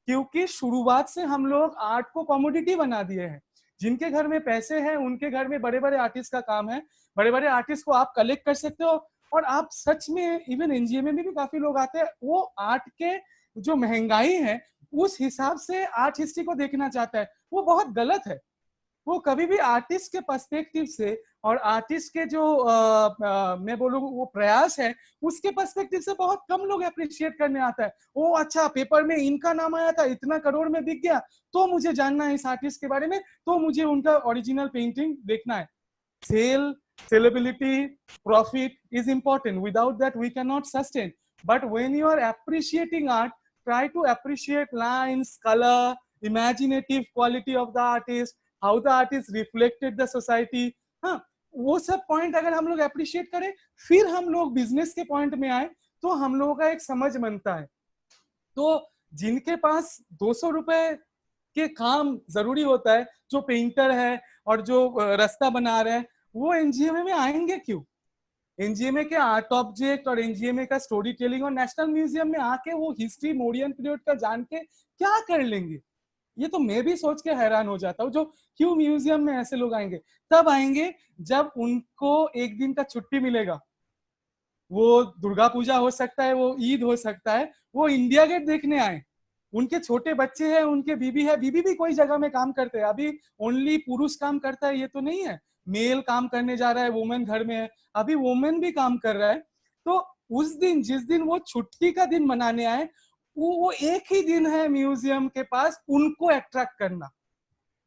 क्योंकि शुरुआत से हम लोग आर्ट को कॉमोडिटी बना दिए हैं। जिनके घर में पैसे हैं उनके घर में बड़े बड़े आर्टिस्ट का काम है। बड़े बड़े आर्टिस्ट को आप कलेक्ट कर सकते हो, और आप सच में इवन एनजीए में भी काफी लोग आते हैं, वो आर्ट के जो महंगाई है उस हिसाब से आर्ट हिस्ट्री को देखना चाहता है। वो बहुत गलत है। वो कभी भी आर्टिस्ट के पर्सपेक्टिव से और आर्टिस्ट के जो मैं बोलूँ वो प्रयास है, उसके पर्सपेक्टिव से बहुत कम लोग अप्रिशिएट करने आता है। वो अच्छा, पेपर में इनका नाम आया था, इतना करोड़ में बिक गया, तो मुझे जानना है इस आर्टिस्ट के बारे में, तो मुझे उनका ओरिजिनल पेंटिंग देखना है। Sale, sellability, profit is important. Without that, we cannot sustain. But when you are appreciating art, try to appreciate lines, color, imaginative quality of the artist, how the artist reflected the society. हाँ, वो सब point अगर हम लोग appreciate करें, फिर हम लोग बिजनेस के पॉइंट में आए, तो हम लोगों का एक समझ बनता है। तो जिनके पास 200 रुपए के काम जरूरी होता है, जो पेंटर है और जो रास्ता बना रहे हैं, वो एनजीएमए में आएंगे क्यों? एनजीएमए के आर्ट ऑब्जेक्ट और एनजीएमए का स्टोरी टेलिंग और नेशनल म्यूजियम में आके वो हिस्ट्री मौर्यन पीरियड का जान के क्या कर लेंगे? ये तो मैं भी सोच के हैरान हो जाता हूँ। जो क्यों म्यूजियम में ऐसे लोग आएंगे? तब आएंगे जब उनको एक दिन का छुट्टी मिलेगा। वो दुर्गा पूजा हो सकता है, वो ईद हो सकता है, वो इंडिया गेट देखने आए। उनके छोटे बच्चे हैं, उनके बीबी है, बीबी भी कोई जगह में काम करते हैं। अभी ओनली पुरुष काम करता है ये तो नहीं है, मेल काम करने जा रहा है, वुमेन घर में है, अभी वुमेन भी काम कर रहा है। तो उस दिन, जिस दिन वो छुट्टी का दिन मनाने आए, वो एक ही दिन है म्यूजियम के पास उनको अट्रैक्ट करना।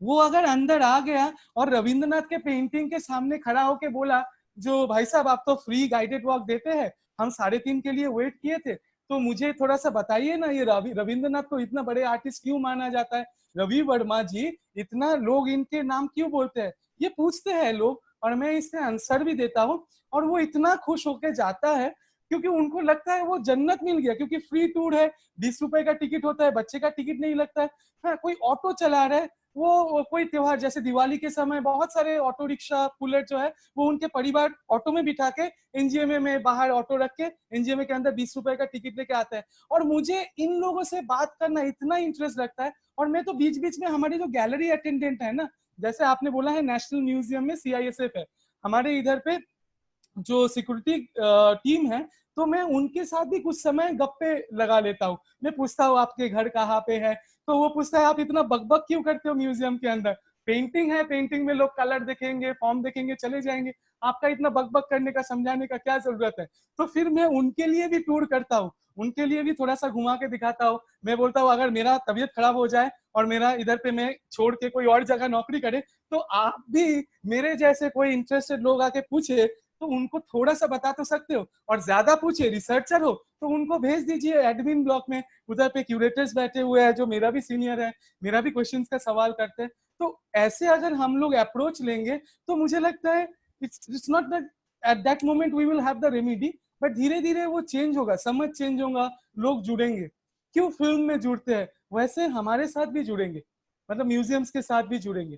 वो अगर अंदर आ गया और रविंद्रनाथ के पेंटिंग के सामने खड़ा होके बोला, जो भाई साहब आप तो फ्री गाइडेड वॉक देते हैं, हम 3:30 के लिए वेट किए थे, तो मुझे थोड़ा सा बताइए ना, ये रविंद्रनाथ को इतना बड़े आर्टिस्ट क्यों माना जाता है? रवि वर्मा जी, इतना लोग इनके नाम क्यों बोलते हैं? ये पूछते हैं लोग, और मैं इसमें आंसर भी देता हूँ। और वो इतना खुश होके जाता है, क्योंकि उनको लगता है वो जन्नत मिल गया, क्योंकि फ्री टूर है, 20 रुपए का टिकट होता है, बच्चे का टिकट नहीं लगता है। हाँ, कोई ऑटो चला रहा है, वो कोई त्योहार जैसे दिवाली के समय बहुत सारे ऑटो रिक्शा पुलेट जो है, वो उनके परिवार ऑटो में बिठा के एनजीएमए में बाहर ऑटो रख के एनजीएमए के अंदर 20 रुपए का टिकट लेके आता है। और मुझे इन लोगों से बात करना इतना इंटरेस्ट लगता है। और मैं तो बीच बीच में हमारी जो गैलरी अटेंडेंट है ना, जैसे आपने बोला है नेशनल म्यूजियम में सीआईएसएफ है, हमारे इधर पे जो सिक्योरिटी टीम है, तो मैं उनके साथ भी कुछ समय गप्पे लगा लेता हूँ। मैं पूछता हूँ आपके घर कहाँ पे है, तो वो पूछता है आप इतना बकबक क्यों करते हो म्यूजियम के अंदर? पेंटिंग है, पेंटिंग में लोग कलर देखेंगे, फॉर्म देखेंगे, चले जाएंगे, आपका इतना बकबक करने का, समझाने का क्या जरूरत है? तो फिर मैं उनके लिए भी टूर करता हूँ, उनके लिए भी थोड़ा सा घुमा के दिखाता हूँ। मैं बोलता हूँ अगर मेरा तबीयत खराब हो जाए और मेरा इधर पे मैं छोड़ के कोई और जगह नौकरी करे, तो आप भी मेरे जैसे कोई इंटरेस्टेड लोग आके पूछे तो उनको थोड़ा सा बता तो सकते हो, और ज्यादा पूछे रिसर्चर हो तो उनको भेज दीजिए एडमिन ब्लॉक में, उधर पे क्यूरेटर्स बैठे हुए हैं जो मेरा भी सीनियर है, मेरा भी क्वेश्चंस का सवाल करते हैं। तो ऐसे अगर हम लोग अप्रोच लेंगे तो मुझे लगता है it's not that at that moment we will have the remedy, but धीरे धीरे वो चेंज होगा, समझ चेंज होगा, लोग जुड़ेंगे। क्यों फिल्म में जुड़ते हैं वैसे हमारे साथ भी जुड़ेंगे, मतलब म्यूजियम्स के साथ भी जुड़ेंगे।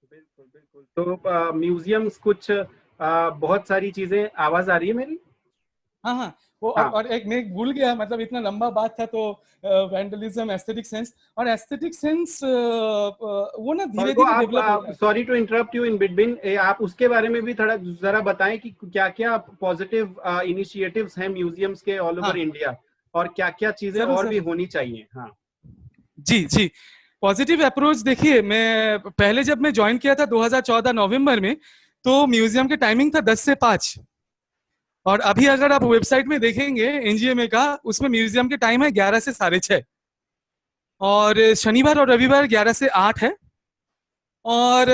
बिल्कुल बिल्कुल। तो म्यूजियम्स कुछ बहुत सारी चीजें, आवाज आ रही है मेरी? हाँ हाँ, वो हाँ। और एक मैं भूल गया, मतलब इतना लंबा बात था तो वैंडलिज्म, एस्थेटिक सेंस, और एस्थेटिक सेंस वो ना धीरे धीरे डेवलप होता है। Sorry to interrupt you in between, आप उसके बारे में भी थोड़ा जरा बताएं कि क्या क्या पॉजिटिव इनिशिएटिव्स हैं म्यूजियम्स के ऑल ओवर हाँ इंडिया, और क्या क्या चीजें जरूर और भी जरूर, होनी चाहिए। हाँ जी जी। पॉजिटिव अप्रोच देखिए, मैं पहले जब मैं ज्वाइन किया था 2014 नवंबर में, तो म्यूजियम के टाइमिंग था 10 से 5, और अभी अगर आप वेबसाइट में देखेंगे एनजीएमए का, उसमें म्यूजियम के टाइम है 11 से 6:30, और शनिवार और रविवार 11 से 8 है। और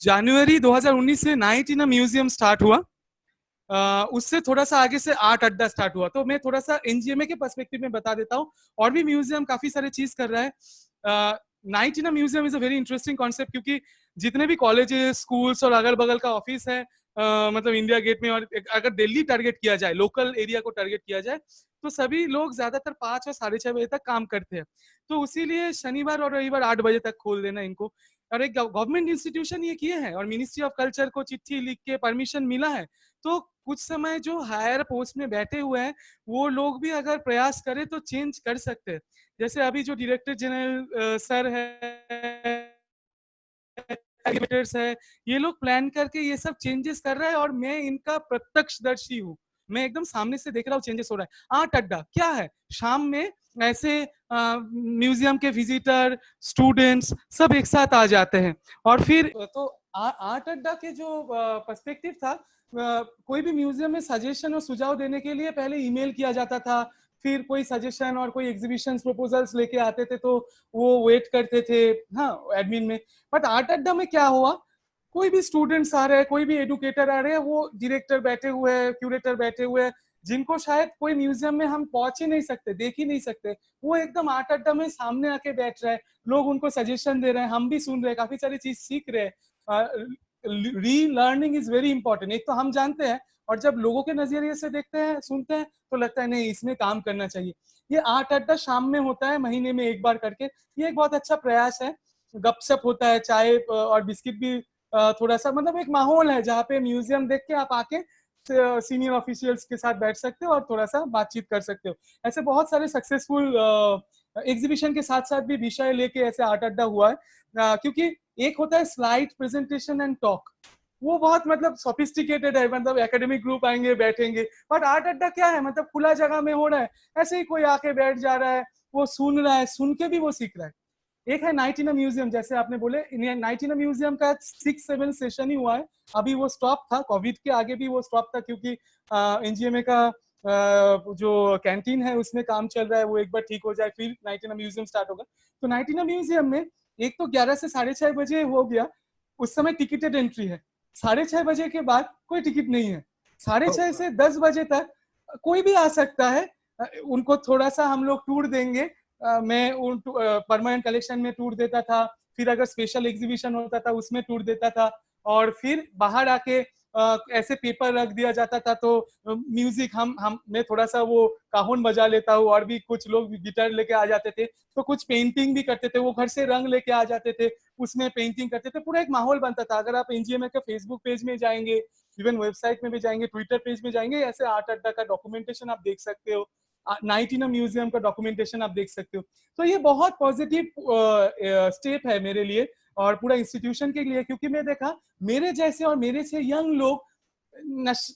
जनवरी 2019 से night in a museum start हुआ, उससे थोड़ा सा आगे से आर्ट अड्डा स्टार्ट हुआ। तो मैं थोड़ा सा एनजीएमए के पर्सपेक्टिव में बता देता हूँ, और भी म्यूजियम काफी सारे चीज कर रहा है। Night in a museum is a very interesting concept, क्योंकि जितने भी कॉलेजेस, स्कूल्स और अगल बगल का ऑफिस है, मतलब इंडिया गेट में, और अगर दिल्ली टारगेट किया जाए, लोकल एरिया को टारगेट किया जाए, तो सभी लोग ज्यादातर 5 और 6:30 बजे तक काम करते हैं। तो उसीलिए शनिवार और रविवार 8 बजे तक खोल देना इनको। और एक गवर्नमेंट इंस्टीट्यूशन ये किए हैं, और मिनिस्ट्री ऑफ कल्चर को चिट्ठी लिख के परमिशन मिला है। तो कुछ समय जो हायर पोस्ट में बैठे हुए हैं वो लोग भी अगर प्रयास करें तो चेंज कर सकते हैं। जैसे अभी जो डायरेक्टर जनरल सर है, है, ये लोग प्लान करके ये सब चेंजेस कर रहे हैं, और मैं इनका प्रत्यक्षदर्शी हूँ। मैं एकदम सामने से देख रहा हूँ चेंजेस हो रहा है। आर्ट अड्डा क्या है, शाम में ऐसे म्यूजियम के विजिटर, स्टूडेंट्स सब एक साथ आ जाते हैं, और फिर तो आर्ट अड्डा के जो पर्सपेक्टिव था, कोई भी म्यूजियम में सजेशन और सुझाव देने के लिए पहले ईमेल किया जाता था, फिर कोई सजेशन और कोई एग्जीबिशन प्रपोजल्स लेके आते थे तो वो वेट करते थे, हाँ, एडमिन में। बट आर्ट अड्डा में क्या हुआ, कोई भी स्टूडेंट्स आ रहे हैं, कोई भी एडुकेटर आ रहे हैं, वो डायरेक्टर बैठे हुए हैं, क्यूरेटर बैठे हुए हैं, जिनको शायद कोई म्यूजियम में हम पहुंच ही नहीं सकते, देख ही नहीं सकते, वो एकदम आर्ट अड्डा में सामने आके बैठ रहे हैं, लोग उनको सजेशन दे रहे हैं, हम भी सुन रहे हैं, काफी सारी चीज सीख रहे हैं। री लर्निंग इज वेरी इंपॉर्टेंट, एक तो हम जानते हैं, और जब लोगों के नजरिए से देखते हैं, सुनते हैं, तो लगता है नहीं इसमें काम करना चाहिए। ये आर्ट अड्डा शाम में होता है, महीने में एक बार करके, ये एक बहुत अच्छा प्रयास है। गपशप होता है, चाय और बिस्किट भी, थोड़ा सा मतलब एक माहौल है जहाँ पे म्यूजियम देख के आप आके सीनियर ऑफिशियल्स के साथ बैठ सकते हो और थोड़ा सा बातचीत कर सकते हो। ऐसे बहुत सारे सक्सेसफुल एग्जीबिशन के साथ साथ भी विषय लेके ऐसे आर्ट अड्डा हुआ है। क्योंकि एक होता है स्लाइड प्रेजेंटेशन एंड टॉक, वो बहुत मतलब सोफिस्टिकेटेड है, मतलब एकेडमिक ग्रुप आएंगे बैठेंगे, बट आर्ट अड्डा क्या है, मतलब खुला जगह में हो रहा है, ऐसे ही कोई आके बैठ जा रहा है, वो सुन रहा है, सुन के भी वो सीख रहा है। एक है नाइट इन अ म्यूजियम, जैसे आपने बोले, नाइट इन अ म्यूजियम का 6-7 सेशन ही हुआ है, अभी वो स्टॉप था, कोविड के आगे भी वो स्टॉप था, क्योंकि एनजीएमए का जो कैंटीन है उसमें काम चल रहा है, वो एक बार ठीक हो जाए फिर night in a museum start होगा। तो नाइट इन अ म्यूजियम में एक तो 11 से 6:30 बजे हो गया, उस समय टिकटेड एंट्री है। 6:30 बजे के बाद कोई टिकट नहीं है। 6:30 से 10 बजे तक कोई भी आ सकता है। उनको थोड़ा सा हम लोग टूर देंगे, मैं उन परमानेंट कलेक्शन में टूर देता था, फिर अगर स्पेशल एग्जीबिशन होता था उसमें टूर देता था, और फिर बाहर आके ऐसे पेपर रख दिया जाता था, तो म्यूजिक हम मैं थोड़ा सा वो काहुन बजा लेता हूँ, और भी कुछ लोग गिटार लेके आ जाते थे, तो कुछ पेंटिंग भी करते थे, वो घर से रंग लेके आ जाते थे, उसमें पेंटिंग करते थे, पूरा एक माहौल बनता था। अगर आप एनजीएमए के फेसबुक पेज में जाएंगे, इवन वेबसाइट में भी जाएंगे, ट्विटर पेज में जाएंगे, ऐसे आर्ट अड्डा का डॉक्यूमेंटेशन आप देख सकते हो, नाइट इन अ म्यूजियम का डॉक्यूमेंटेशन आप देख सकते हो। तो ये बहुत पॉजिटिव स्टेप है मेरे लिए और पूरा इंस्टीट्यूशन के लिए, क्योंकि मैं देखा मेरे जैसे और मेरे से यंग लोग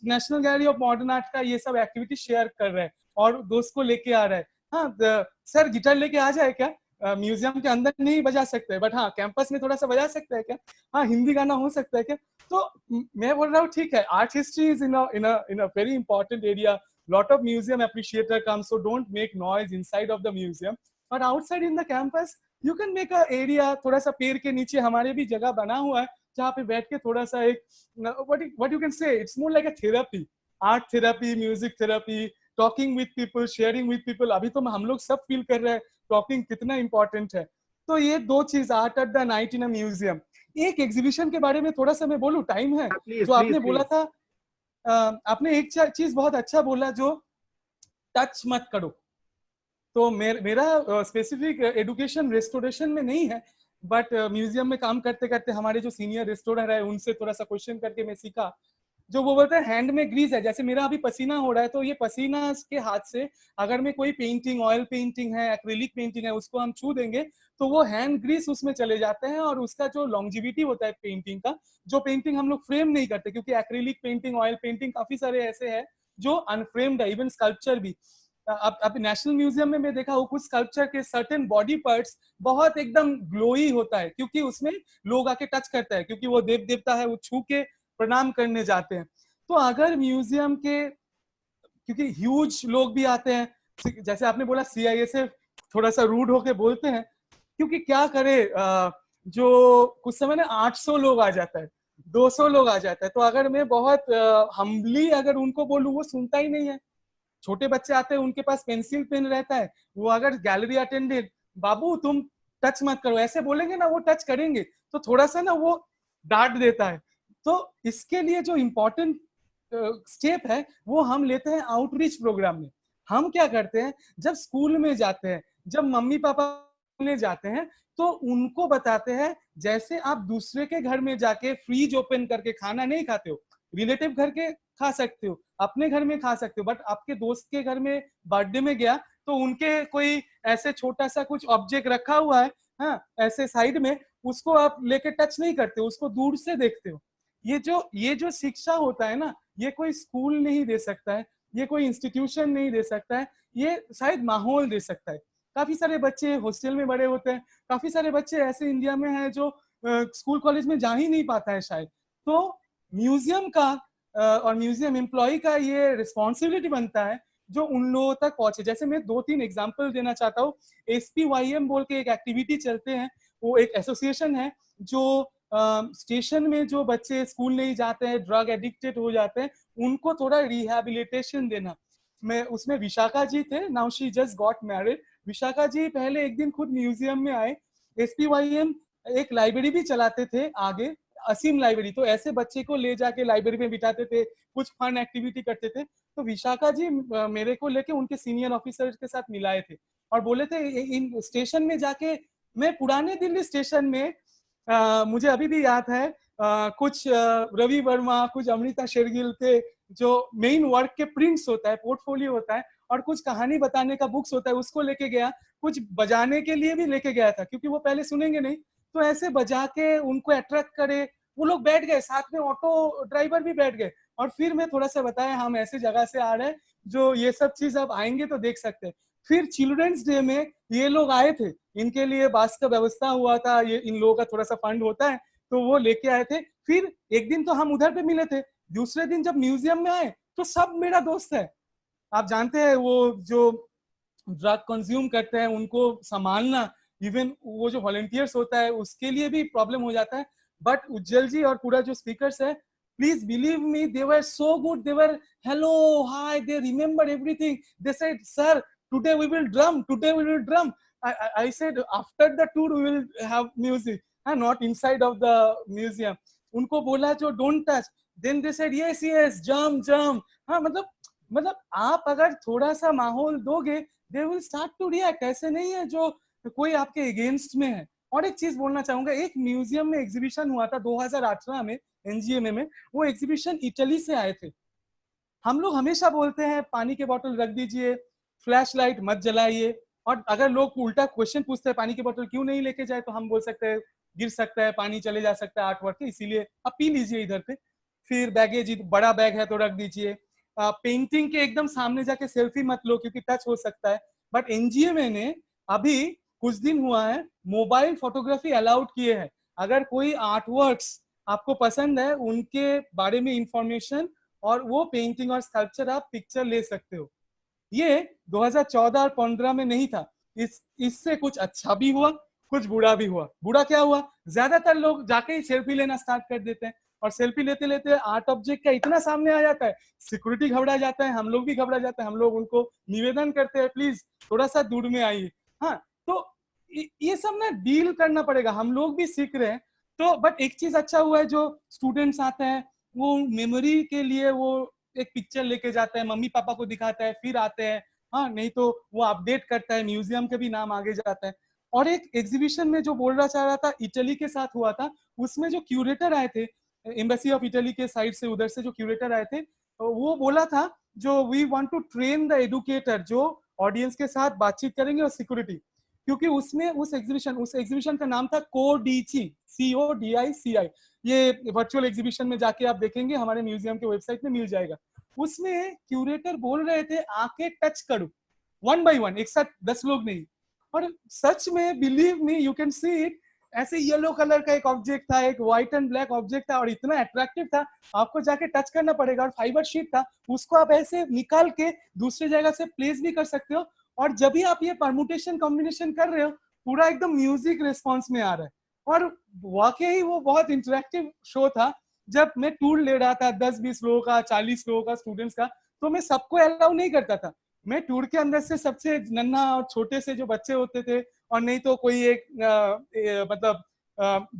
national gallery of modern art का ये सब एक्टिविटी शेयर कर रहे हैं और दोस्त को लेके आ रहे हैं। हाँ सर, गिटार लेके आ जाए क्या? म्यूजियम के अंदर नहीं बजा सकते, बट हाँ कैंपस में थोड़ा सा बजा सकते हैं क्या? हाँ हिंदी गाना हो सकता है क्या? तो मैं बोल रहा हूँ ठीक है, art history is in a very important area lot of museum appreciator come, so don't make noise inside of the museum, but outside in the campus you can make a area, थोड़ा सा पेड़ के नीचे हमारे भी जगह बना हुआ है जहाँ पे बैठ के थोड़ा सा एक what you can say, it's more like a therapy, art therapy, music therapy, talking with people, sharing with people. अभी तो हम लोग सब फील कर रहे हैं टॉकिंग कितना इंपॉर्टेंट है. तो ये दो चीज, art at the night in a museum. एक एग्जीबिशन के बारे में थोड़ा सा मैं बोलूं, टाइम है? जो आपने बोला था, आपने एक चीज बहुत अच्छा बोला, जो टच मत करो. तो मेरा स्पेसिफिक एडुकेशन रेस्टोरेशन में नहीं है, बट म्यूजियम में काम करते करते हमारे जो सीनियर रेस्टोरेंट है उनसे थोड़ा सा क्वेश्चन करके मैं सीखा. जो वो बोलते हैं हैंड में ग्रीस है, जैसे मेरा अभी पसीना हो रहा है, तो ये पसीना के हाथ से अगर मैं कोई पेंटिंग, ऑयल पेंटिंग है, एक्रिलिक पेंटिंग है, उसको हम छू देंगे तो वो हैंड ग्रीस उसमें चले जाते हैं, और उसका जो लॉन्जिविटी होता है पेंटिंग का, जो पेंटिंग हम लोग फ्रेम नहीं करते, क्योंकि एक्रिलिक पेंटिंग, ऑयल पेंटिंग काफी सारे ऐसे हैं जो अनफ्रेम्ड है, इवन स्कल्पचर भी. अब नेशनल म्यूजियम में मैं देखा हूँ कुछ स्कल्पचर के सर्टेन बॉडी पार्ट्स बहुत एकदम ग्लोई होता है, क्योंकि उसमें लोग आके टच करता है, क्योंकि वो देव देवता है, वो छू के प्रणाम करने जाते हैं. तो अगर म्यूजियम के, क्योंकि ह्यूज लोग भी आते हैं, जैसे आपने बोला CISF थोड़ा सा रूड होके बोलते हैं, क्योंकि क्या करे, जो कुछ समय ना 800 लोग आ जाता है, 200 लोग आ जाता है, तो अगर मैं बहुत हम्बली अगर उनको बोलूं, वो सुनता ही नहीं है. छोटे बच्चे आते हैं, उनके पास पेंसिल पेन रहता है, वो अगर गैलरी अटेंडेंट, बाबू तुम टच मत करो, ऐसे बोलेंगे ना, वो टच करेंगे तो थोड़ा सा ना वो डांट देता है. तो इसके लिए जो इम्पोर्टेंट स्टेप है वो हम लेते हैं आउटरीच प्रोग्राम में. हम क्या करते हैं, जब स्कूल में जाते हैं, जब मम्मी पापा में जाते हैं, तो उनको बताते हैं जैसे आप दूसरे के घर में जाके फ्रीज ओपन करके खाना नहीं खाते हो, रिलेटिव घर के खा सकते हो, अपने घर में खा सकते हो, बट आपके दोस्त के घर में बर्थडे में गया तो उनके कोई ऐसे छोटा सा कुछ ऑब्जेक्ट रखा हुआ है, हाँ, ऐसे साइड में, उसको आप लेके टच नहीं करते, उसको दूर से देखते हो. ये जो शिक्षा होता है ना, ये कोई स्कूल नहीं दे सकता है, ये कोई इंस्टीट्यूशन नहीं दे सकता है, ये शायद माहौल दे सकता है. काफी सारे बच्चे हॉस्टल में बड़े होते हैं, काफी सारे बच्चे ऐसे इंडिया में हैं जो स्कूल कॉलेज में जा ही नहीं पाता है शायद. तो म्यूजियम का और म्यूजियम एम्प्लॉय का ये रिस्पॉन्सिबिलिटी बनता है जो उन लोगों तक पहुंचे. जैसे मैं 2-3 एग्जांपल देना चाहता हूँ. SPYM बोल के एक एक्टिविटी चलते हैं, वो एक एसोसिएशन है जो स्टेशन में जो बच्चे स्कूल नहीं जाते हैं, ड्रग एडिक्टेड हो जाते हैं, उनको थोड़ा रिहैबिलिटेशन देना. मैं उसमें विशाखा जी थे, now she just got married. Vishakha ji पहले एक दिन खुद म्यूजियम में आए. SPYM एक लाइब्रेरी भी चलाते थे आगे, असीम लाइब्रेरी, तो ऐसे बच्चे को ले जाके लाइब्रेरी में बिठाते थे, कुछ फन एक्टिविटी करते थे. तो विशाखा जी मेरे को लेके उनके सीनियर ऑफिसर के साथ मिलाए थे और बोले थे इन स्टेशन में जाके, मैं पुराने दिल्ली स्टेशन में मुझे अभी भी याद है, कुछ रवि वर्मा, कुछ अमृता शेरगिल के जो मेन वर्क के प्रिंट्स होता है, पोर्टफोलियो होता है, और कुछ कहानी बताने का बुक्स होता है, उसको लेके गया. कुछ बजाने के लिए भी लेके गया था, क्योंकि वो पहले सुनेंगे नहीं, तो ऐसे बजा के उनको अट्रैक्ट करे. वो लोग बैठ गए, साथ में ऑटो ड्राइवर भी बैठ गए, और फिर मैं थोड़ा सा बताया हम ऐसे जगह से आ रहे हैं जो ये सब चीज आप आएंगे तो देख सकते हैं. फिर चिल्ड्रंस डे में ये लोग आए थे, इनके लिए बास का व्यवस्था हुआ था, ये इन लोगों का थोड़ा सा फंड होता है, तो वो लेके आए थे. फिर एक दिन तो हम उधर पे मिले थे, दूसरे दिन जब म्यूजियम में आए तो सब मेरा दोस्त है. आप जानते हैं वो जो ड्रग कंज्यूम करते हैं उनको संभालना, इवन वो जो वॉलंटियर्स होता है उसके लिए भी प्रॉब्लम हो जाता है. बट उज्जवल जी और पूरा जो स्पीकर्स है, please believe me, they were so good. They were hello hi, they remember everything. They said sir today we will drum. I said after the tour we will have music, not inside of the museum. उनको बोला जो don't touch, then they said yes jump. हाँ, मतलब आप अगर थोड़ा सा माहौल दोगे, they will start to react. ऐसे नहीं है जो कोई आपके अगेंस्ट में है. और एक चीज बोलना चाहूंगा, एक म्यूजियम में एग्जीबिशन हुआ था 2018 में NGMA में. वो एग्जीबिशन इटली से आए थे. हम लोग हमेशा बोलते हैं पानी के बोतल रख दीजिए, फ्लैश लाइट मत जलाइए, और अगर लोग उल्टा क्वेश्चन पूछते हैं पानी की बोतल क्यों नहीं लेके जाए, तो हम बोल सकते हैं गिर सकता है, पानी चले जा सकता है आर्ट वर्क, इसीलिए आप पी लीजिए इधर पे. फिर बैगेज बड़ा बैग है तो रख दीजिए. पेंटिंग के एकदम सामने जाके सेल्फी मत लो, क्योंकि टच हो सकता है. बट NGMA ने अभी कुछ दिन हुआ है मोबाइल फोटोग्राफी अलाउड किए हैं. अगर कोई आर्ट वर्क्स आपको पसंद है, उनके बारे में इंफॉर्मेशन और वो पेंटिंग और स्कल्पचर आप पिक्चर ले सकते हो। ये 2014 और 15 में नहीं था। इससे कुछ अच्छा भी हुआ, कुछ बुरा भी हुआ। बुरा क्या हुआ, ज्यादातर लोग जाके ही सेल्फी लेना स्टार्ट कर देते हैं, और सेल्फी लेते लेते आर्ट ऑब्जेक्ट का इतना सामने आ जाता है, सिक्योरिटी घबरा जाता है, हम लोग भी घबरा जाते हैं, हम लोग उनको निवेदन करते हैं प्लीज थोड़ा सा दूर में आइए। हाँ, तो ये सब ना डील करना पड़ेगा, हम लोग भी सीख रहे हैं। तो बट एक चीज अच्छा हुआ है, जो स्टूडेंट्स आते हैं वो मेमोरी के लिए वो एक पिक्चर लेके जाता है, मम्मी पापा को दिखाता है, फिर आते हैं। हाँ, नहीं तो वो अपडेट करता है, म्यूजियम के भी नाम आगे जाता है। और एक एग्जीबिशन में जो बोलना चाह रहा था, इटली के साथ हुआ था, उसमें जो क्यूरेटर आए थे एम्बेसी ऑफ इटली के साइड से, उधर से जो क्यूरेटर आए थे, वो बोला था जो we want to train the educator, जो ऑडियंस के साथ बातचीत करेंगे, और सिक्योरिटी, क्योंकि उसमें उस एग्जीबिशन का नाम था कोडीची, CODICI। ये वर्चुअल एग्जीबिशन में जाके आप देखेंगे, हमारे म्यूजियम के वेबसाइट में मिल जाएगा। उसमें क्यूरेटर बोल रहे थे आके टच करो, 1 by 1, एक साथ 10 लोग नहीं। और सच में believe me, you can see it, ऐसे येलो कलर का एक ऑब्जेक्ट था, एक व्हाइट एंड ब्लैक ऑब्जेक्ट था, और इतना अट्रैक्टिव था, आपको जाके टच करना पड़ेगा। और फाइबर शीट था, उसको आप ऐसे निकाल के दूसरी जगह से प्लेस भी कर सकते हो, और जब भी आप ये परमुटेशन कॉम्बिनेशन कर रहे हो, पूरा एकदम म्यूजिक रिस्पॉन्स में आ रहा है। और वाकई वो बहुत इंटरेक्टिव शो था। जब मैं टूर ले रहा था 10-20 लोगों का, 40 लोगों का, स्टूडेंट्स का, तो मैं सबको अलाउ नहीं करता था। मैं टूर के अंदर से सबसे नन्हा और छोटे से जो बच्चे होते थे, और नहीं तो कोई एक मतलब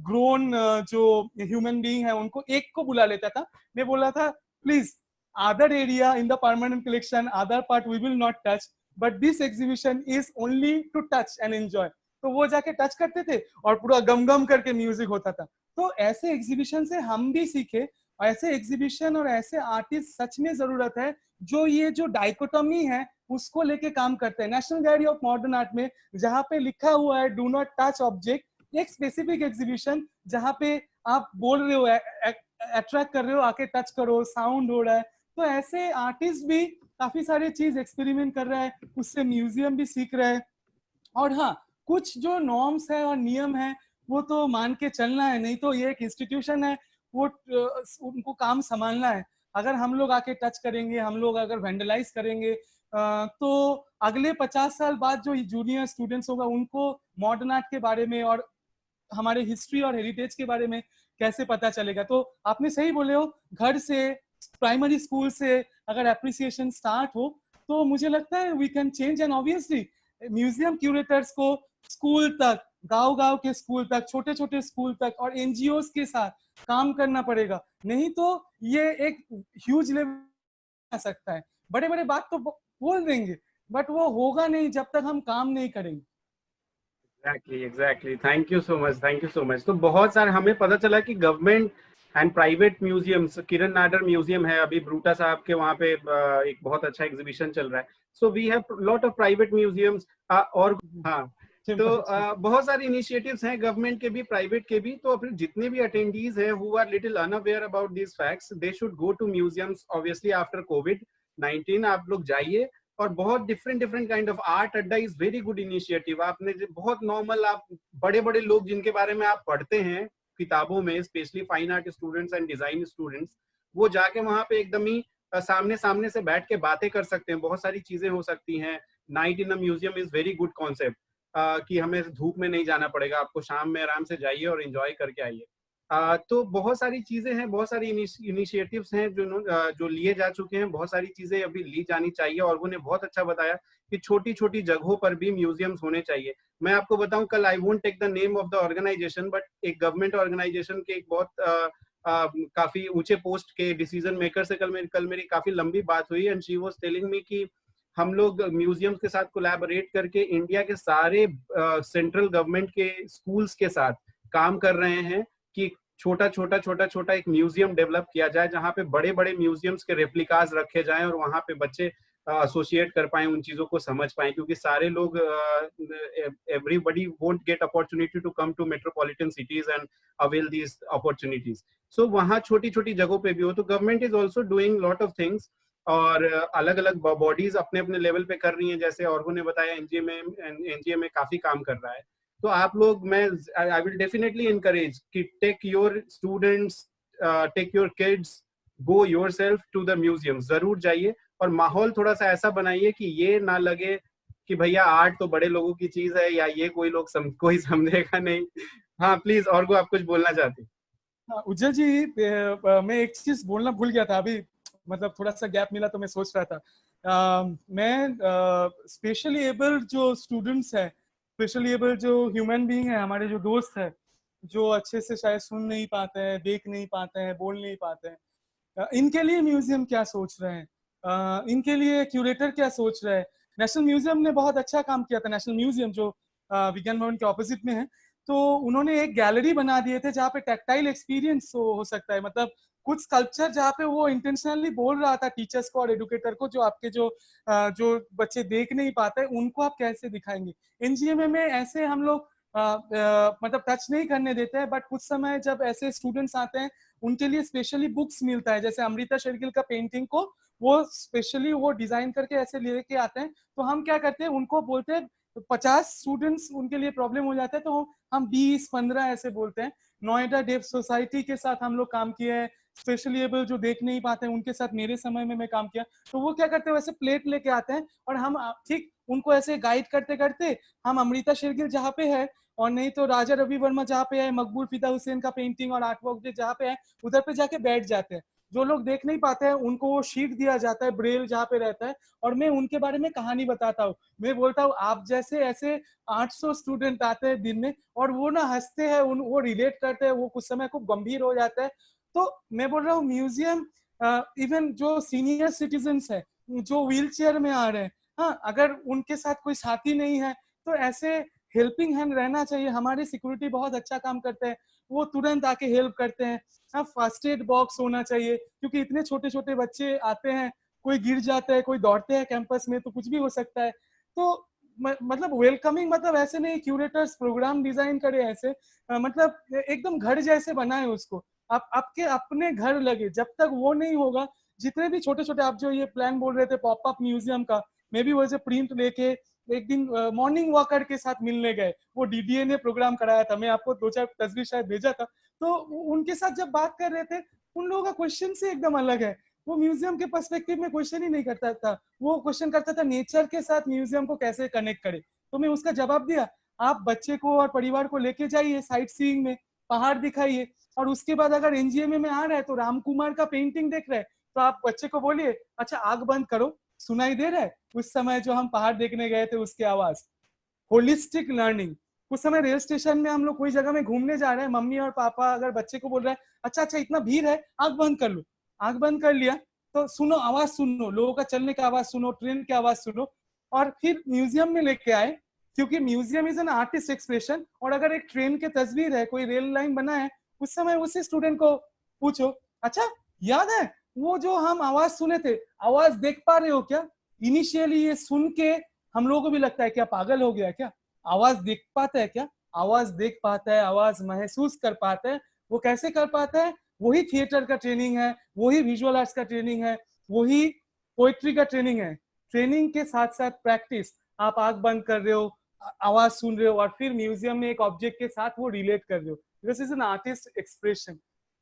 ग्रोन जो ह्यूमन बीइंग है, उनको एक को बुला लेता था। मैं बोला था please, other area in the permanent collection, other part we will not touch, but this exhibition is only to touch and enjoy. तो वो जाके टच करते थे, और पूरा गम गम करके म्यूजिक होता था। तो ऐसे एग्जीबिशन से हम भी सीखे, ऐसे एग्जीबिशन और ऐसे आर्टिस्ट सच में जरूरत है, जो ये जो डाइकोटॉमी है उसको लेके काम करते हैं। National gallery of modern art में जहाँ पे लिखा हुआ है डू नॉट टच ऑब्जेक्ट, एक स्पेसिफिक एग्जीबिशन जहाँ पे आप बोल रहे हो, अट्रैक्ट कर रहे हो, आके टच करो, साउंड हो रहा है। तो ऐसे आर्टिस्ट भी काफी सारे चीज एक्सपेरिमेंट कर रहा है, उससे म्यूजियम भी सीख रहा है। और हाँ, कुछ जो नॉर्म्स है और नियम है वो तो मान के चलना है, नहीं तो ये एक इंस्टीट्यूशन है, वो उनको काम संभालना है। अगर हम लोग आके टच करेंगे, हम लोग अगर वेंडलाइज करेंगे, तो अगले 50 साल बाद जो जूनियर स्टूडेंट्स होगा, उनको मॉडर्न आर्ट के बारे में और हमारे हिस्ट्री और हेरिटेज के बारे में कैसे पता चलेगा। तो आपने सही बोले हो, घर से, प्राइमरी स्कूल से अगर एप्रिसिएशन स्टार्ट हो, तो मुझे लगता है we can change. And obviously museum curators को स्कूल तक, गांव गांव के स्कूल तक, छोटे छोटे स्कूल तक, और एनजीओज के साथ काम करना पड़ेगा, नहीं तो ये एक ह्यूज लेवल आ सकता है। बड़े बड़े बात तो बोल देंगे, बट वो होगा नहीं जब तक हम काम नहीं करेंगे। Exactly, thank you so much, thank you so much. तो बहुत सारे हमें पता चला कि government and private museums, Kiran Nadar museum है अभी ब्रूटा साहब के वहाँ पे एक बहुत अच्छा एग्जीबिशन चल रहा है। So we have lot of private museums. और हाँ, तो बहुत सारे इनिशिएटिव्स हैं गवर्नमेंट के भी, प्राइवेट के भी। तो अपने जितने भी अटेंडीज हैं who are little unaware about this facts, they should go to museums obviously after कोविड-19। आप लोग जाइए, और बहुत different kind of art adda is very good initiative. आपने बहुत नॉर्मल, आप बड़े बड़े लोग जिनके बारे में आप पढ़ते हैं किताबों में, specially fine art students and design students, वो जाके वहां पे एकदम ही सामने सामने से बैठ के बातें कर सकते हैं। बहुत सारी चीजें हो सकती हैं। Night in a museum is very good concept, कि हमें धूप में नहीं जाना पड़ेगा, आपको शाम में आराम से जाइए और एंजॉय करके आइए। तो बहुत सारी चीजें हैं, बहुत सारी इनिशिएटिव्स हैं जो लिए जा चुके हैं। बहुत सारी चीजें अभी ली जानी चाहिए, और उन्होंने बहुत अच्छा बताया कि छोटी छोटी जगहों पर भी म्यूजियम्स होने चाहिए। मैं आपको बताऊं, कल I won't take the name of the organisation, but एक गवर्नमेंट ऑर्गेनाइजेशन के एक बहुत काफी ऊंचे पोस्ट के डिसीजन मेकर से कल मेरी काफी लंबी बात हुई, and she was telling me कि हम लोग म्यूजियम्स के साथ कोलैबोरेट करके इंडिया के सारे सेंट्रल गवर्नमेंट के स्कूल्स के साथ काम कर रहे हैं कि छोटा छोटा एक म्यूजियम डेवलप किया जाए, जहाँ पे बड़े बड़े म्यूजियम्स के रेप्लिकाज रखे जाएं, और वहाँ पे बच्चे एसोसिएट कर पाए, उन चीजों को समझ पाए। क्योंकि सारे लोग, everybody won't get opportunity to come to metropolitan cities and avail these opportunities. So वहाँ छोटी छोटी जगहों पे भी हो। तो government is also doing lot of things, और अलग अलग बॉडीज अपने अपने लेवल पे कर रही हैं। जैसे और ने बताया, एनजीए में काफी काम कर रहा है। तो आप लोग, मैं आई विल डेफिनेटली इनकरेज कि take your students, take your kids, go yourself to the museum, जरूर जाइए और माहौल थोड़ा सा ऐसा बनाइए कि ये ना लगे कि भैया आर्ट तो बड़े लोगों की चीज है या ये कोई लोग कोई समझेगा नहीं। हाँ प्लीज, और को आप कुछ बोलना चाहते हैं? हाँ, उज्जवल जी, मैं एक चीज बोलना भूल गया था अभी, मतलब थोड़ा सा गैप मिला तो मैं सोच रहा था। मैं स्पेशली एबल्ड जो स्टूडेंट्स है, स्पेशली एबल्ड जो ह्यूमन बीइंग है, हमारे जो दोस्त है, जो अच्छे से शायद सुन नहीं पाते हैं, देख नहीं पाते हैं, बोल नहीं पाते हैं, इनके लिए म्यूजियम क्या सोच रहे हैं, इनके लिए क्यूरेटर क्या सोच रहे हैं। नेशनल म्यूजियम ने बहुत अच्छा काम किया था, नेशनल म्यूजियम जो विज्ञान भवन के ऑपोजिट में है, तो उन्होंने एक गैलरी बना दिए थे जहाँ पे टैक्टाइल एक्सपीरियंस हो सकता है, मतलब कुछ स्कल्पचर जहाँ पे वो इंटेंशनली बोल रहा था टीचर्स को और एडुकेटर को, जो आपके जो बच्चे देख नहीं पाते उनको आप कैसे दिखाएंगे। एनजीएमए में ऐसे हम लोग मतलब टच नहीं करने देते हैं, बट कुछ समय जब ऐसे स्टूडेंट्स आते हैं उनके लिए स्पेशली बुक्स मिलता है, जैसे अमृता शेरगिल का पेंटिंग को वो स्पेशली वो डिजाइन करके ऐसे लेके आते हैं, तो हम क्या करते हैं उनको बोलते हैं 50 स्टूडेंट्स उनके लिए प्रॉब्लम हो जाता है तो हम 20-15 ऐसे बोलते हैं। नोएडा डेफ सोसाइटी के साथ हम लोग काम किए हैं, स्पेशली एबल जो देख नहीं पाते हैं उनके साथ मेरे समय में मैं काम किया, तो वो क्या करते हैं वैसे प्लेट लेके आते हैं और हम ठीक उनको ऐसे गाइड करते करते हम अमृता शेरगिल जहाँ पे है और नहीं तो राजा रवि वर्मा जहाँ पे है, मकबूल फिदा हुसैन का पेंटिंग और आर्ट वर्क जहाँ पे है उधर पे जाके बैठ जाते हैं। जो लोग देख नहीं पाते हैं उनको वो शीट दिया जाता है ब्रेल जहाँ पे रहता है और मैं उनके बारे में कहानी बताता हूँ। मैं बोलता हूँ आप जैसे ऐसे 800 स्टूडेंट आते हैं दिन में और वो ना हंसते हैं, वो रिलेट करते हैं, वो कुछ समय खूब गंभीर हो जाता है। तो मैं बोल रहा हूँ म्यूजियम इवन जो सीनियर सिटीजन है जो व्हील चेयर में आ रहे हैं, हाँ अगर उनके साथ कोई साथी नहीं है तो ऐसे हेल्पिंग हैंड रहना चाहिए। हमारे सिक्योरिटी बहुत अच्छा काम करते हैं, वो तुरंत आके हेल्प करते हैं। हाँ फर्स्ट एड बॉक्स होना चाहिए क्योंकि इतने छोटे छोटे बच्चे आते हैं, कोई गिर जाता है, कोई दौड़ते हैं कैंपस में तो कुछ भी हो सकता है। तो मतलब वेलकमिंग, मतलब ऐसे नहीं क्यूरेटर्स प्रोग्राम डिजाइन करे ऐसे, मतलब एकदम घर जैसे बनाए उसको, आप आपके अपने घर लगे। जब तक वो नहीं होगा, जितने भी छोटे छोटे आप जो ये प्लान बोल रहे थे पॉप अप म्यूजियम का, मे भी वैसे प्रिंट लेके एक दिन मॉर्निंग वॉकर के साथ मिलने गए, वो डीडीए ने प्रोग्राम कराया था, मैं आपको 2-4 तस्वीर शायद भेजा था, तो उनके साथ जब बात कर रहे थे उन लोगों का क्वेश्चन से एकदम अलग है। वो म्यूजियम के पर्सपेक्टिव में क्वेश्चन ही नहीं करता था, वो क्वेश्चन करता था नेचर के साथ म्यूजियम को कैसे कनेक्ट करे। तो मैं उसका जवाब दिया, आप बच्चे को और परिवार को लेके जाइए साइट सीइंग में, पहाड़ दिखाइए, और उसके बाद अगर एनजीएमए में आ रहा है तो राम कुमार का पेंटिंग देख रहे हैं तो आप बच्चे को बोलिए अच्छा आग बंद करो, सुनाई दे रहा है उस समय जो हम पहाड़ देखने गए थे उसकी आवाज। होलिस्टिक लर्निंग, कुछ समय रेल स्टेशन में हम लोग कोई जगह में घूमने जा रहे हैं, मम्मी और पापा अगर बच्चे को बोल रहे हैं अच्छा अच्छा इतना भीड़ है आंख बंद कर लो, आंख बंद कर लिया तो सुनो, आवाज सुनो, लोगों का चलने का आवाज सुनो, ट्रेन की आवाज सुनो, और फिर म्यूजियम में लेके आए क्योंकि museum is an artist expression. और अगर एक ट्रेन की तस्वीर है, कोई रेल लाइन बना है, उस समय उसी स्टूडेंट को पूछो अच्छा याद है वो जो हम आवाज सुने थे, आवाज देख पा रहे हो क्या? इनिशियली ये सुन के हम लोगों को भी लगता है क्या पागल हो गया क्या, आवाज देख पाता है क्या? आवाज देख पाता है, आवाज महसूस कर पाता है। वो कैसे कर पाता है? वही थिएटर का ट्रेनिंग है, वही विजुअल आर्ट्स का ट्रेनिंग है, वही पोएट्री का ट्रेनिंग है। ट्रेनिंग के साथ साथ प्रैक्टिस, आप आंख बंद कर रहे हो, आवाज सुन रहे हो और फिर म्यूजियम में एक ऑब्जेक्ट के साथ वो रिलेट कर रहे हो, this is an artist expression.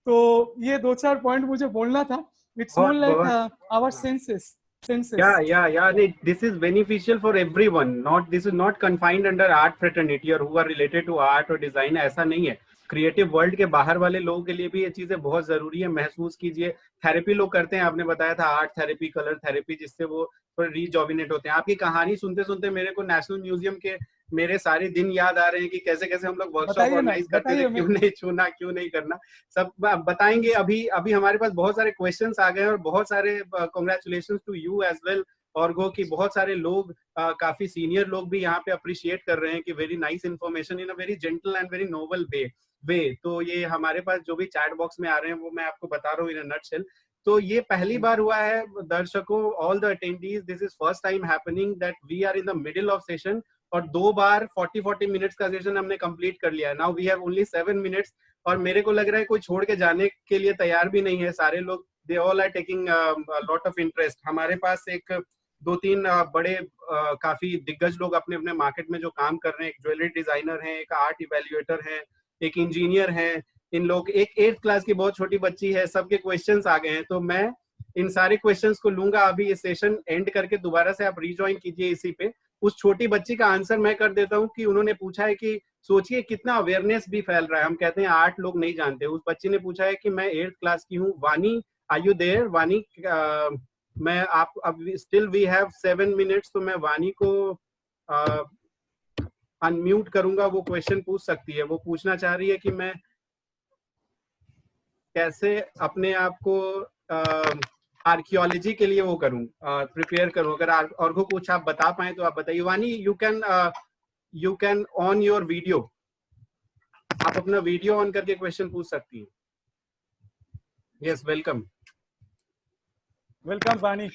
तो ये 2-4 पॉइंट मुझे बोलना था। इट्स मोर बहुत लाइक बहुत our senses Yeah, yeah, yeah. This is beneficial for everyone. Not this is not confined under art fraternity or who are related to art or design. ऐसा नहीं है। क्रिएटिव वर्ल्ड के बाहर वाले लोगों के लिए भी ये चीजें बहुत जरूरी है। महसूस कीजिए, थेरेपी लोग करते हैं, आपने बताया था आर्ट थेरेपी, कलर थेरेपी, जिससे वो थोड़े रिजॉविनेट होते हैं। आपकी कहानी सुनते सुनते मेरे को नेशनल म्यूजियम के मेरे सारे दिन याद आ रहे हैं कि कैसे कैसे हम लोग वर्कशॉप बताइए ना, ऑर्गेनाइज करते थे, बताइए। क्यों नहीं छूना, क्यों नहीं करना, सब बताएंगे। अभी अभी हमारे पास बहुत सारे क्वेश्चंस आ गए और बहुत सारे congratulation to you as well Orgo की। बहुत सारे लोग काफी सीनियर लोग भी यहाँ पे अप्रिशिएट कर रहे हैं कि very nice information in a very gentle and very noble way. तो ये हमारे पास जो भी चैट बॉक्स में आ रहे हैं वो मैं आपको बता रहा हूँ इन अ नटशेल। तो ये पहली बार हुआ है दर्शकों, all the attendees, this is first time happening that we are in the middle of session और 2 बार 40-40 मिनट्स का सेशन हमने कंप्लीट कर लिया है। Now we have only 7 minutes और मेरे को लग रहा है कोई छोड़ के जाने के लिए तैयार भी नहीं है। सारे लोग they all are taking lot of interest. हमारे पास एक 2-3 बड़े काफी दिग्गज लोग अपने अपने मार्केट में जो काम कर रहे हैं, एक ज्वेलरी डिजाइनर हैं, एक आर्ट इवेल्युएटर हैं, एक इंजीनियर हैं, इन लोग, एक 8th क्लास की बहुत छोटी बच्ची है, सबके क्वेश्चंस आ गए हैं, तो मैं इन सारे क्वेश्चंस को लूंगा अभी। ये सेशन एंड करके दोबारा से आप रिज्वाइन कीजिए इसी पे। उस छोटी बच्ची का आंसर मैं कर देता हूँ कि उन्होंने पूछा है कि सोचिए कितना अवेयरनेस भी फैल रहा है, हम कहते हैं 8 लोग नहीं जानते। उस बच्ची ने पूछा है कि मैं 8th क्लास की हूँ, वानी आर यू देयर? वानी, मैं आप अब स्टिल वी हैव 7 मिनट्स, तो मैं वानी को अनम्यूट करूंगा, वो क्वेश्चन पूछ सकती है। वो पूछना चाह रही है कि मैं कैसे अपने आप को आर्कियोलॉजी के लिए वो करूं, प्रिपेयर करूं। अगर और को कुछ आप बता पाए तो आप बताइए। वानी, you can on your video, आप अपना वीडियो ऑन करके क्वेश्चन पूछ सकती हैं। Yes, welcome. वेलकम वानी।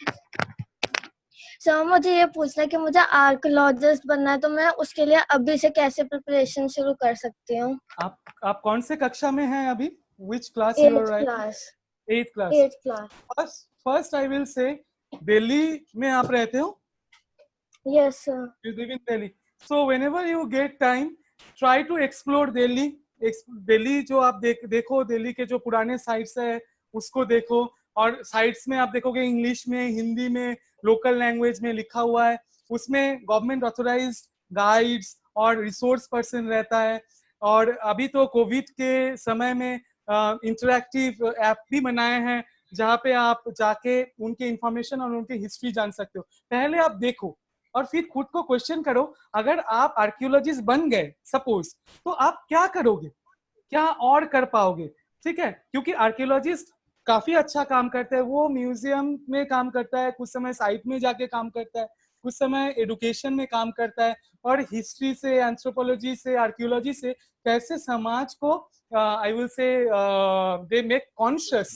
सर मुझे ये पूछना है कि मुझे आर्कियोलॉजिस्ट बनना है, तो मैं उसके लिए अभी से कैसे प्रिपरेशन शुरू कर सकती हूँ? आप कौन से कक्षा में हैं अभी? Which class you are 8th right? Class. 8th class. 8th class. First I will say, Delhi में आप रहते हो? Yes sir. You live in Delhi. So whenever you get time, try to explore Delhi. Delhi जो आप देखो, दिल्ली के जो पुराने साइट्स है उसको देखो, और साइट्स में आप देखोगे इंग्लिश में, हिंदी में, लोकल लैंग्वेज में लिखा हुआ है। उसमें गवर्नमेंट ऑथोराइज्ड गाइड्स और रिसोर्स पर्सन रहता है। और अभी तो कोविड के समय में इंटरैक्टिव ऐप भी बनाए हैं जहाँ पे आप जाके उनके इंफॉर्मेशन और उनके हिस्ट्री जान सकते हो। पहले आप देखो और फिर खुद को क्वेश्चन करो, अगर आप आर्कियोलॉजिस्ट बन गए सपोज, तो आप क्या करोगे, क्या और कर पाओगे? ठीक है, क्योंकि आर्कियोलॉजिस्ट काफी अच्छा काम करता है। वो म्यूजियम में काम करता है, कुछ समय साइट में जाके काम करता है, कुछ समय एडुकेशन में काम करता है, और हिस्ट्री से, एंथ्रोपोलॉजी से, आर्कियोलॉजी से कैसे समाज को I will say they make conscious.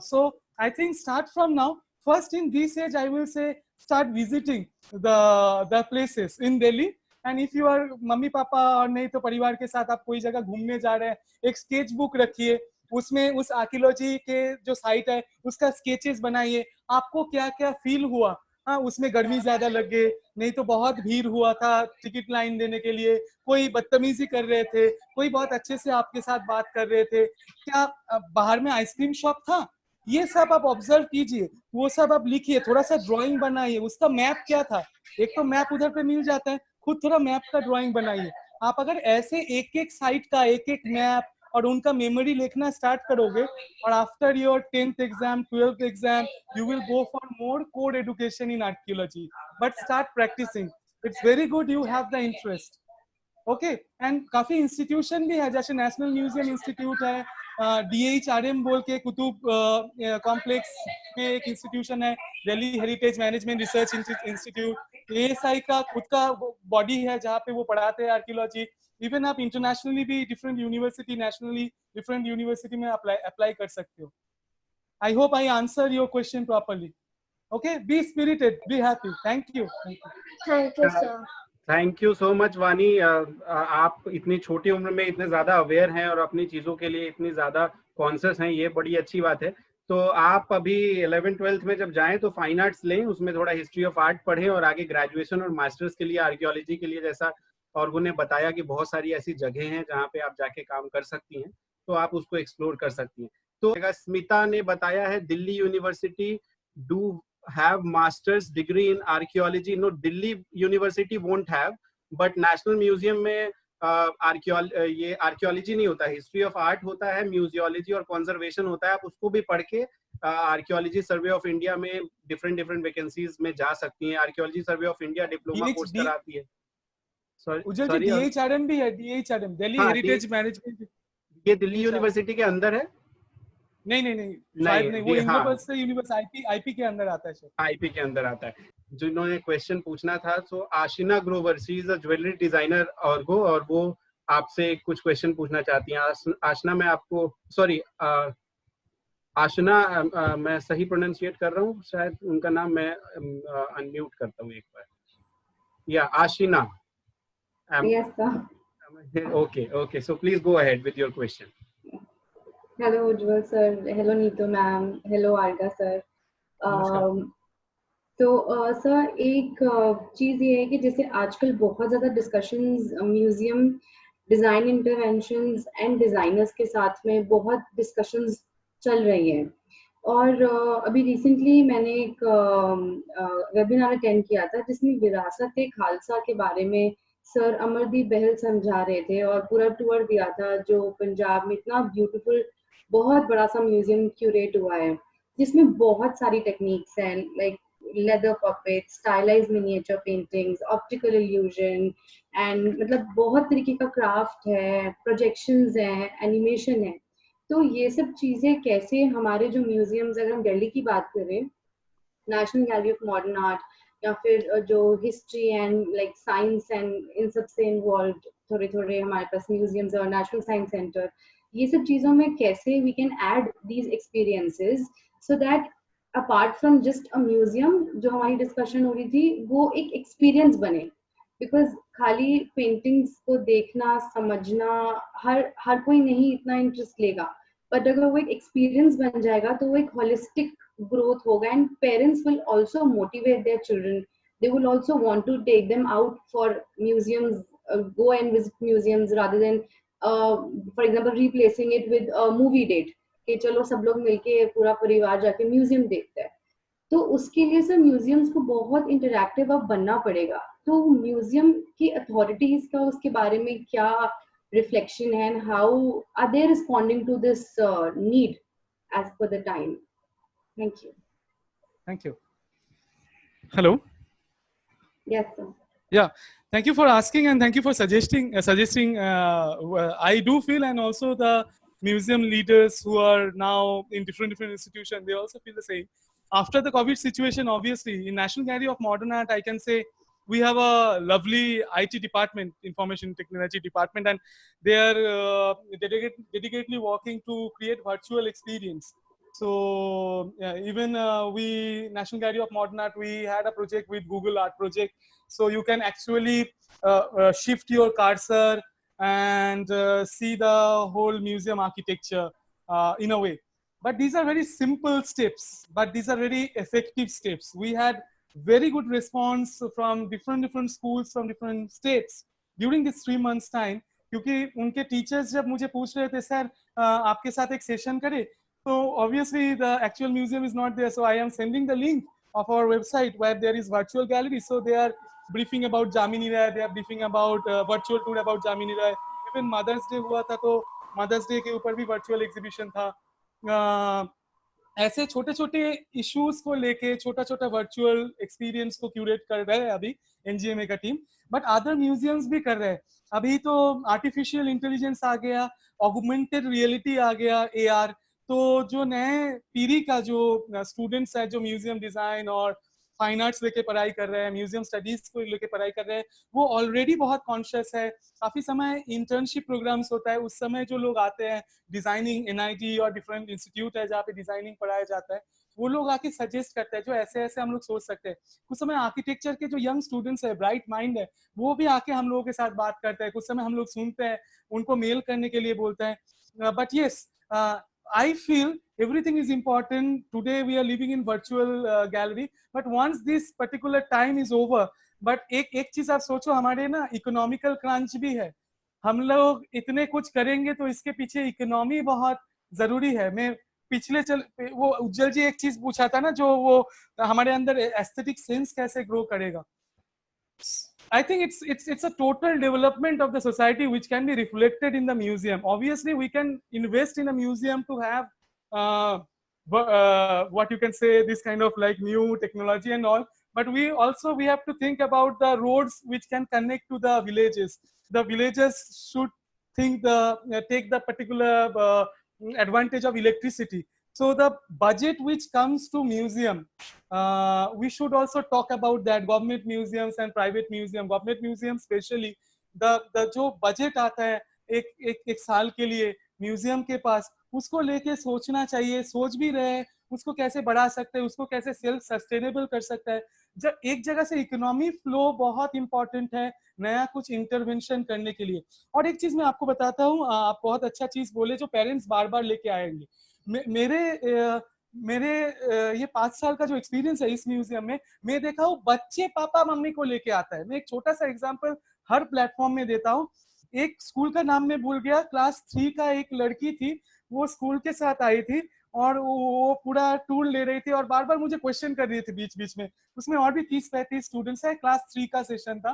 So I think start from now. First in this age I will say start visiting the places in Delhi, and if you are mummy papa और नहीं तो परिवार के साथ आप कोई जगह घूमने जा रहे हैं, एक स्केच बुक रखिए, उसमें उस आर्कियोलॉजी के जो साइट है उसका स्केचेस बनाइए। आपको क्या क्या फील हुआ, हाँ उसमें गर्मी ज्यादा लगे, नहीं तो बहुत भीड़ हुआ था टिकट लाइन देने के लिए, कोई बदतमीजी कर रहे थे, कोई बहुत अच्छे से आपके साथ बात कर रहे थे, क्या बाहर में आइसक्रीम शॉप था, ये सब आप ऑब्जर्व कीजिए, वो सब आप लिखिए, थोड़ा सा ड्राइंग बनाइए, उसका मैप क्या था। एक तो मैप उधर पे मिल जाता है, खुद थोड़ा मैप का ड्राइंग बनाइए। आप अगर ऐसे एक एक साइट का एक एक मैप और उनका मेमोरी लिखना स्टार्ट करोगे, और after your 10th exam, 12th exam, you will go for more core education in archaeology, but start practising. It's very good you have the interest. Okay, and काफी institution भी है, जैसे national museum institute है, DHRM बोल के Qutub complex में एक institution है, Delhi heritage management research institute, ASI का खुद का बॉडी है जहाँ पे वो पढ़ाते हैं आर्कियोलॉजी। इवन आप इंटरनेशनली भी different university, nationally different university में अप्लाई कर सकते हो। I hope I answer your question properly. Okay, be spirited, be happy. Thank you. Thank you sir. Thank you so much Vani. आप इतनी छोटी उम्र में इतने ज्यादा अवेयर हैं और अपनी चीजों के लिए इतनी ज्यादा कॉन्शियस हैं, ये बड़ी अच्छी बात है। तो आप अभी 11th-12th में जब जाएं तो फाइन आर्ट्स लें, उसमें थोड़ा हिस्ट्री ऑफ आर्ट पढ़ें, और आगे ग्रेजुएशन और मास्टर्स के लिए आर्कियोलॉजी के लिए, जैसा और ने बताया कि बहुत सारी ऐसी जगह हैं जहाँ पे आप जाके काम कर सकती हैं, तो आप उसको एक्सप्लोर कर सकती हैं। तो स्मिता ने बताया है Delhi university do have master's degree in archaeology. No, Delhi University won't have, but National Museum में ये आर्कियोलॉजी नहीं होता, हिस्ट्री ऑफ आर्ट होता है, म्यूजियोलॉजी और कंजर्वेशन होता है। आप उसको भी पढ़ के आर्कियोलॉजी सर्वे ऑफ इंडिया में डिफरेंट वैकेंसीज में जा सकती हैं। Archaeology survey of India diploma course कराती है। सॉरी, DHRM भी है, DHRM दिल्ली हेरिटेज मैनेजमेंट, ये दिल्ली यूनिवर्सिटी के अंदर है? नहीं, शायद नहीं, वो यूनिवर्सिटी आईपी के अंदर आता है, शायद आईपी के अंदर आता है। जिन्होंने क्वेश्चन पूछना था, so Ashina Grover, she is a jewellery designer और वो आपसे कुछ क्वेश्चन पूछना चाहती हैं। आशना, मैं आपको सॉरी आशना, मैं सही प्रोनाउंसिएट कर रहा हूँ शायद उनका नाम, मैं अनम्यूट करता हूँ एक बार। या आशिना? Yes sir. Okay, so please go ahead with your question. Hello Ujjwal sir, hello Neetu ma'am, hello Arga sir. तो सर एक चीज़ ये है कि जैसे आजकल बहुत ज़्यादा discussions museum design interventions and designers के साथ में बहुत डिस्कशंस चल रही हैं। और अभी रिसेंटली मैंने एक वेबिनार अटेंड किया था जिसमें विरासत खालसा के बारे में सर अमरदीप बहल समझा रहे थे, और पूरा टूर दिया था जो पंजाब में इतना ब्यूटीफुल बहुत बड़ा सा म्यूजियम क्यूरेट हुआ है जिसमें बहुत सारी टेक्निक्स हैं, like leather puppet, stylised miniature paintings, optical illusion and मतलब बहुत तरीके का क्राफ्ट है, प्रोजेक्शंस हैं, एनिमेशन है। तो ये सब चीजें कैसे हमारे जो म्यूजियम्स, अगर हम दिल्ली की बात करें, national gallery of modern art या फिर जो history and like science and इन सब से इन्वॉल्व थोड़े थोड़े हमारे पास म्यूजियम्स और नेशनल साइंस सेंटर, ये सब चीजों में कैसे we can add these experiences so that apart from just a museum, जो हमारी डिस्कशन हो रही थी, वो एक एक्सपीरियंस बने। बिकॉज खाली पेंटिंग्स को देखना समझना हर कोई नहीं इतना इंटरेस्ट लेगा, बट अगर वो एक एक्सपीरियंस बन जाएगा तो वो एक होलिस्टिक growth होगा, and parents will also motivate their children. They will also want to take them out for museums, go and visit museums rather than for example replacing it with a movie date कि चलो सब लोग मिलके पूरा परिवार जाके museum देखते हैं। तो उसके लिए सर म्यूजियम्स को बहुत इंटरैक्टिव अब बनना पड़ेगा। तो म्यूजियम की अथॉरिटीज का उसके बारे में क्या रिफ्लेक्शन है, and how are they responding to this need as per the time? Thank you. Thank you. Hello. Yes, sir. Yeah, thank you for asking and thank you for suggesting. I do feel, and also the museum leaders who are now in different institutions, they also feel the same. After the COVID situation, obviously, in National Gallery of Modern Art, I can say we have a lovely IT department, Information Technology department, and they are dedicatedly working to create virtual experience. So even we National Gallery of Modern Art, we had a project with Google Art Project, so you can actually shift your cursor and see the whole museum architecture in a way. But these are very simple steps, but these are very effective steps. We had very good response from different schools from different states during this 3 months time, क्योंकि उनके teachers जब मुझे पूछ रहे थे sir आपके साथ एक सेशन करें, so obviously the actual museum is not there, so I am sending the link of our website where there is virtual gallery, so they are briefing about Jamini Rai, they are briefing about virtual tour about Jamini Rai. Even Mother's Day हुआ था तो Mother's Day के ऊपर भी virtual exhibition था। ऐसे छोटे छोटे इश्यूज को लेके छोटा छोटा वर्चुअल एक्सपीरियंस को क्यूरेट कर रहे हैं अभी एनजीएमए का टीम, बट अदर म्यूजियम्स भी कर रहे हैं। अभी तो आर्टिफिशियल इंटेलिजेंस आ गया, ऑगमेंटेड रियलिटी आ गया, एआर, तो जो नए पीढ़ी का जो स्टूडेंट्स है जो म्यूजियम डिजाइन और फाइन आर्ट्स लेके पढ़ाई कर रहे हैं, म्यूजियम स्टडीज को लेके पढ़ाई कर रहे हैं, वो ऑलरेडी बहुत कॉन्शियस है। काफी समय इंटर्नशिप प्रोग्राम्स होता है, उस समय जो लोग आते हैं डिजाइनिंग एनआईटी और डिफरेंट इंस्टीट्यूट है जहाँ पे डिजाइनिंग पढ़ाया जाता है, वो लोग आके सजेस्ट करते हैं जो ऐसे ऐसे हम लोग सोच सकते हैं। कुछ समय आर्किटेक्चर के जो यंग स्टूडेंट्स है, ब्राइट माइंड है, वो भी आके हम लोगों के साथ बात करते हैं। कुछ समय हम लोग सुनते हैं, उनको मेल करने के लिए बोलते हैं। But yes, I feel everything is important. Today we are living in virtual gallery, but once this particular time is over, but एक चीज आप सोचो, हमारे ना इकोनॉमिकल क्रंच भी है। हम लोग इतने कुछ करेंगे तो इसके पीछे इकोनॉमी बहुत जरूरी है। मैं वो उज्जवल जी एक चीज पूछा था ना, जो वो हमारे अंदर एस्थेटिक सेंस कैसे ग्रो करेगा। I think it's a total development of the society which can be reflected in the museum. Obviously, we can invest in a museum to have what you can say, this kind of like new technology and all. But we have to think about the roads which can connect to the villages. The villagers should take the particular advantage of electricity. So the budget which comes to museum, we should also talk about that. Government museums and private museum, government museum especially, the जो budget आता है एक साल के लिए museum के पास, उसको लेके सोचना चाहिए, सोच भी रहे हैं उसको कैसे बढ़ा सकते हैं, उसको कैसे सेल्फ सस्टेनेबल कर सकता है। जब एक जगह से इकोनॉमी फ्लो बहुत इंपॉर्टेंट है नया कुछ इंटरवेंशन करने के लिए। और एक चीज मैं आपको बताता हूँ, आप बहुत अच्छा चीज बोले जो पेरेंट्स बार बार लेके आएंगे। मेरे ये 5 साल का जो एक्सपीरियंस है इस म्यूजियम में, मैं देखा हूँ बच्चे पापा मम्मी को लेके आता है। मैं एक छोटा सा एग्जांपल हर प्लेटफॉर्म में देता हूँ। एक स्कूल का नाम मैं भूल गया, क्लास 3 का एक लड़की थी, वो स्कूल के साथ आई थी और वो पूरा टूर ले रही थी और बार बार मुझे क्वेश्चन कर रही थी बीच बीच में। उसमें और भी 30-35 स्टूडेंट्स है, क्लास 3 का सेशन था,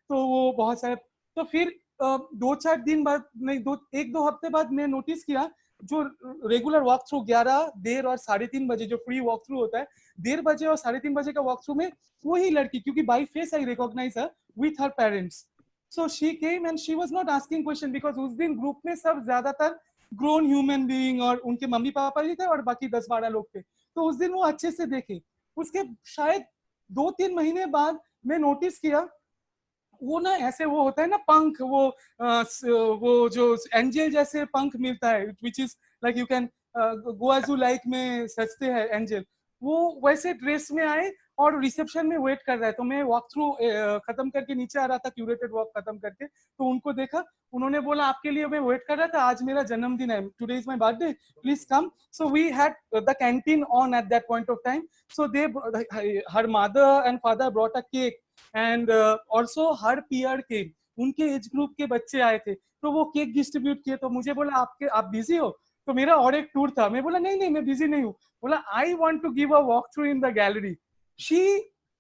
तो वो बहुत सारे। तो फिर 2-4 दिन बाद, नहीं 1-2 हफ्ते बाद मैं नोटिस किया जो रेगुलर वॉक थ्रू 11 देर और 3:30 बजे जो फ्री वॉक थ्रू होता है, 1:30 बजे और 3:30 बजे का वॉक थ्रू में वही लड़की, क्योंकि by face I recognise her with her parents, so she came and she was not asking question because उस दिन ग्रुप में सब ज्यादातर ग्रोन ह्यूमन बीइंग और उनके मम्मी पापा ही थे और बाकी 10-12 लोग थे। तो उस दिन वो अच्छे से देखे। उसके शायद 2-3 महीने बाद मैं नोटिस किया वो ना ऐसे, वो होता है ना पंख, वो जो एंजल जैसे पंख मिलता है, which is like you can go as you like में सजते हैं एंजल, वो वैसे ड्रेस में आए और रिसेप्शन में वेट कर रहा है। तो मैं वॉक थ्रू खत्म करके नीचे आ रहा था, क्यूरेटेड वॉक खत्म करके, तो उनको देखा, उन्होंने बोला आपके लिए मैं वेट कर रहा था, आज मेरा जन्मदिन है, today is my birthday, please come. So we had the canteen on at that point of time, so they her mother and father brought a cake and also her peer के, उनके age group के बच्चे आए थे, तो वो cake distribute किए। तो मुझे बोला आप बिजी हो? तो मेरा और एक टूर था। मैं बोला नहीं नहीं मैं बिजी नहीं हूँ। बोला I want to give a walk through in the gallery. She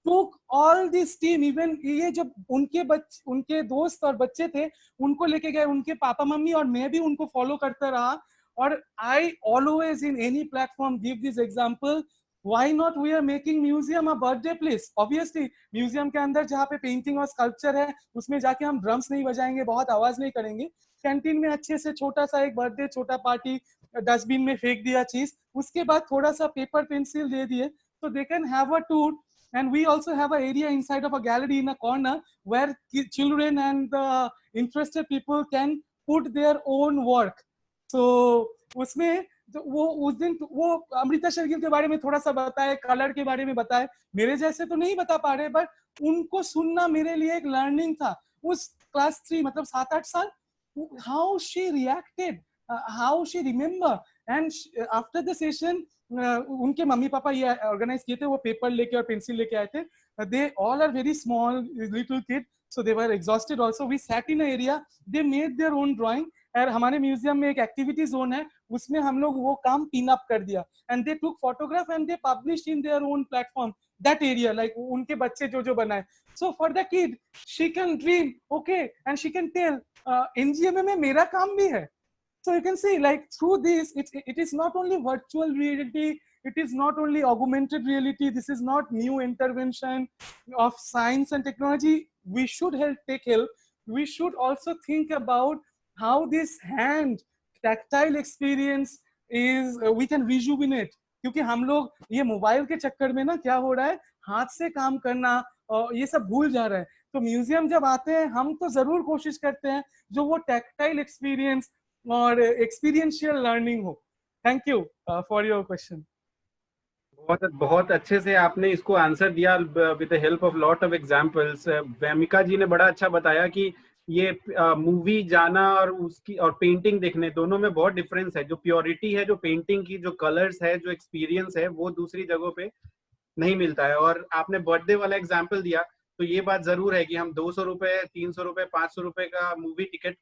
took all this team, even ये जब उनके दोस्त और बच्चे थे उनको लेके गए, उनके पापा मम्मी, और मैं भी उनको फॉलो करता रहा। और I always in any platform give this example, why not we are making museum a birthday place? Obviously museum के अंदर जहाँ पे पेंटिंग और स्कल्पचर है उसमें जाके हम ड्रम्स नहीं बजाएंगे, बहुत आवाज नहीं करेंगे। कैंटीन में अच्छे से छोटा सा एक बर्थडे, छोटा पार्टी, डस्टबिन में फेंक दिया चीज, उसके बाद थोड़ा सा पेपर पेंसिल दे दिए, so they can have a tour. And we also have an area inside of a gallery in a corner where children and interested people can put their own work. So उसमें तो वो उस दिन वो अमृता शेरगिल के बारे में थोड़ा सा बताए, कलर के बारे में बताए, मेरे जैसे तो नहीं बता पा रहे, बट उनको सुनना मेरे लिए एक लर्निंग था। उस क्लास 3 मतलब 7-8 साल, how she reacted, how she remember. And after the session उनके मम्मी पापा ये ऑर्गेनाइज किए थे, वो पेपर लेके और पेंसिल लेके आए थे। They all are very small little kid, so they were exhausted also. We sat in an area, they made their own drawing, और हमारे म्यूजियम में एक एक्टिविटी जोन है, उसमें हम लोग वो काम पिन अप कर दिया, and they took photograph and they published in their own platform that area, like उनके बच्चे जो जो बनाए। So for the kid she can dream, okay, and she can tell NGMA में मेरा काम भी है। So you can see, like through this, it is not only virtual reality, it is not only augmented reality, this is not new intervention of science and technology. We should take help. We should also think about how this hand tactile experience is we can rejuvenate, क्योंकि हम लोग ये mobile के चक्कर में ना क्या हो रहा है, हाथ से काम करना ये सब भूल जा रहा है। तो म्यूजियम जब आते हैं हम तो जरूर कोशिश करते हैं जो वो टैक्टाइल एक्सपीरियंस और एक्सपीरियंशियल लर्निंग हो। Thank you for your question. बहुत बहुत अच्छे से आपने इसको आंसर दिया with the help of lot of examples. Vaimika ji ने बड़ा अच्छा बताया कि ये मूवी जाना और उसकी और पेंटिंग देखने दोनों में बहुत डिफरेंस है। जो प्योरिटी है, जो पेंटिंग की जो कलर्स है, जो एक्सपीरियंस है, वो दूसरी जगहों पे नहीं मिलता है। और आपने बर्थडे वाला एग्जाम्पल दिया, तो ये बात जरूर है कि हम 200 रुपए, 300 रुपए, 500 रुपए का मूवी टिकट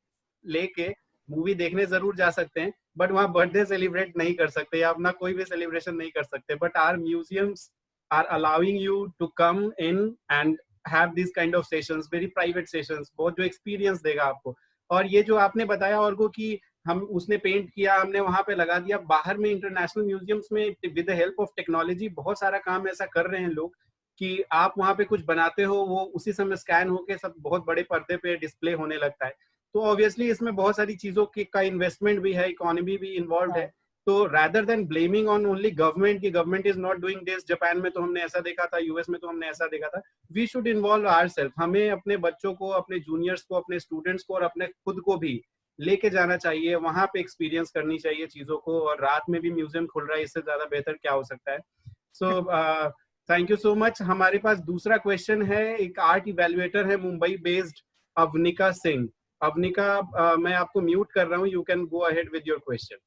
लेके मूवी देखने जरूर जा सकते हैं, बट वहाँ बर्थडे सेलिब्रेट नहीं कर सकते या अपना कोई भी सेलिब्रेशन नहीं कर सकते। But our museums are allowing you to come in and have this kind of sessions, very private sessions, बहुत जो एक्सपीरियंस देगा आपको। और ये जो आपने बताया और को कि हम उसने पेंट किया, हमने वहां पे लगा दिया, बाहर में इंटरनेशनल म्यूजियम्स में with the help of technology बहुत सारा काम ऐसा कर रहे हैं लोग कि आप वहां पे कुछ बनाते हो, वो उसी समय स्कैन होके सब बहुत बड़े पर्दे पे डिस्प्ले होने लगता है। तो ऑब्वियसली इसमें बहुत सारी चीजों की का इन्वेस्टमेंट भी है, इकोनॉमी भी इन्वॉल्व है। तो rather than blaming on only government की government is not doing this, Japan में तो हमने ऐसा देखा था, यूएस में तो हमने ऐसा देखा था, वी शुड इन्वॉल्व आवरसेल्फ। हमें अपने बच्चों को, अपने जूनियर्स को, अपने स्टूडेंट्स को और अपने खुद को भी लेके जाना चाहिए, वहां पे एक्सपीरियंस करनी चाहिए चीजों को। और रात में भी म्यूजियम खुल रहा है, इससे ज्यादा बेहतर क्या हो सकता है। So thank you so much. हमारे पास दूसरा क्वेश्चन है, एक आर्ट इवेल्युएटर है मुंबई बेस्ड, अवनिका सिंह। अवनिका, मैं आपको म्यूट कर रहा हूँ, you can go ahead with your question.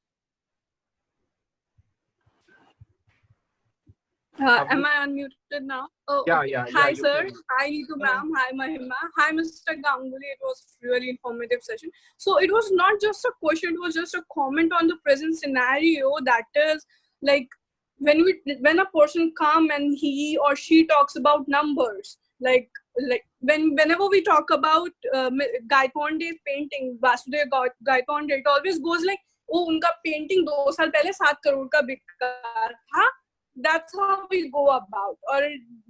Am I unmuted now? Oh, Yeah, okay. yeah, Hi, you sir. can. Hi, Neetu ma'am. Hi, Mahima. Hi, Mr. Ganguly. It was really informative session. So it was not just a question; it was just a comment on the present scenario. That is, like, when a person come and he or she talks about numbers, like whenever we talk about Gaikonde's painting, Vasudev Gaikonde, it always goes like, oh, उनका painting 2 साल पहले 7 करोड़ का बिका था. That's how we go about. और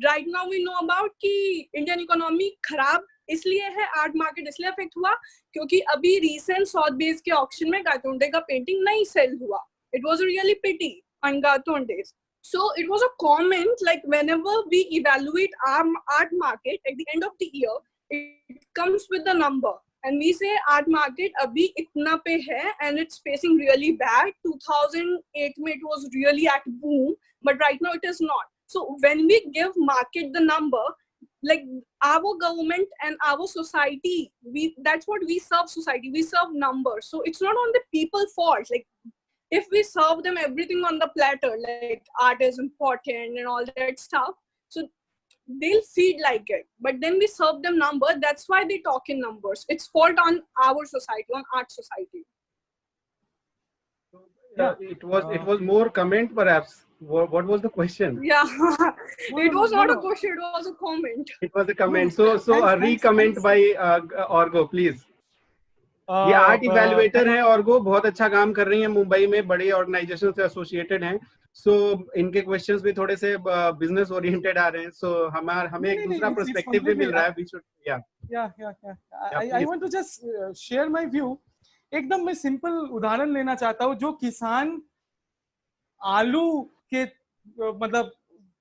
right now we know about कि Indian economy खराब इसलिए है, आर्ट मार्केट इसलिए अफेक्ट हुआ क्योंकि अभी recent Sotheby's के ऑक्शन में गायतोंडे का पेंटिंग नहीं सेल हुआ. It was a really pity on Gatonde's. So it was a comment, like whenever we evaluate our art market at the end of the year, it comes with the number. And we say art market abhi itna pe hai and it's facing really bad. 2008 mein it was really at boom, but right now it is not. So when we give market the number, like our government and our society, that's what we serve society. We serve numbers. So it's not on the people fault. Like if we serve them everything on the platter, like art is important and all that stuff, so they'll feed like it. But then we serve them number. That's why they talk in numbers. It's fault on our society, on art society. It was more comment perhaps. What was the question? Yeah, it was not a question. It was a comment. It was a comment. So a re-comment by Orgo, please. ये art evaluator हैं ऑर्गो, बहुत अच्छा काम कर रही हैं, मुंबई में बड़े ऑर्गेनाइजेशन से एसोसिएटेड हैं. सो इनके क्वेश्चंस भी थोड़े से बिजनेस ओरिएंटेड आ रहे हैं. सो हमें एक दूसरा पर्सपेक्टिव भी मिल रहा है. We should I want to just share my view. एकदम मैं सिंपल उदाहरण लेना चाहता हूँ. जो किसान आलू के मतलब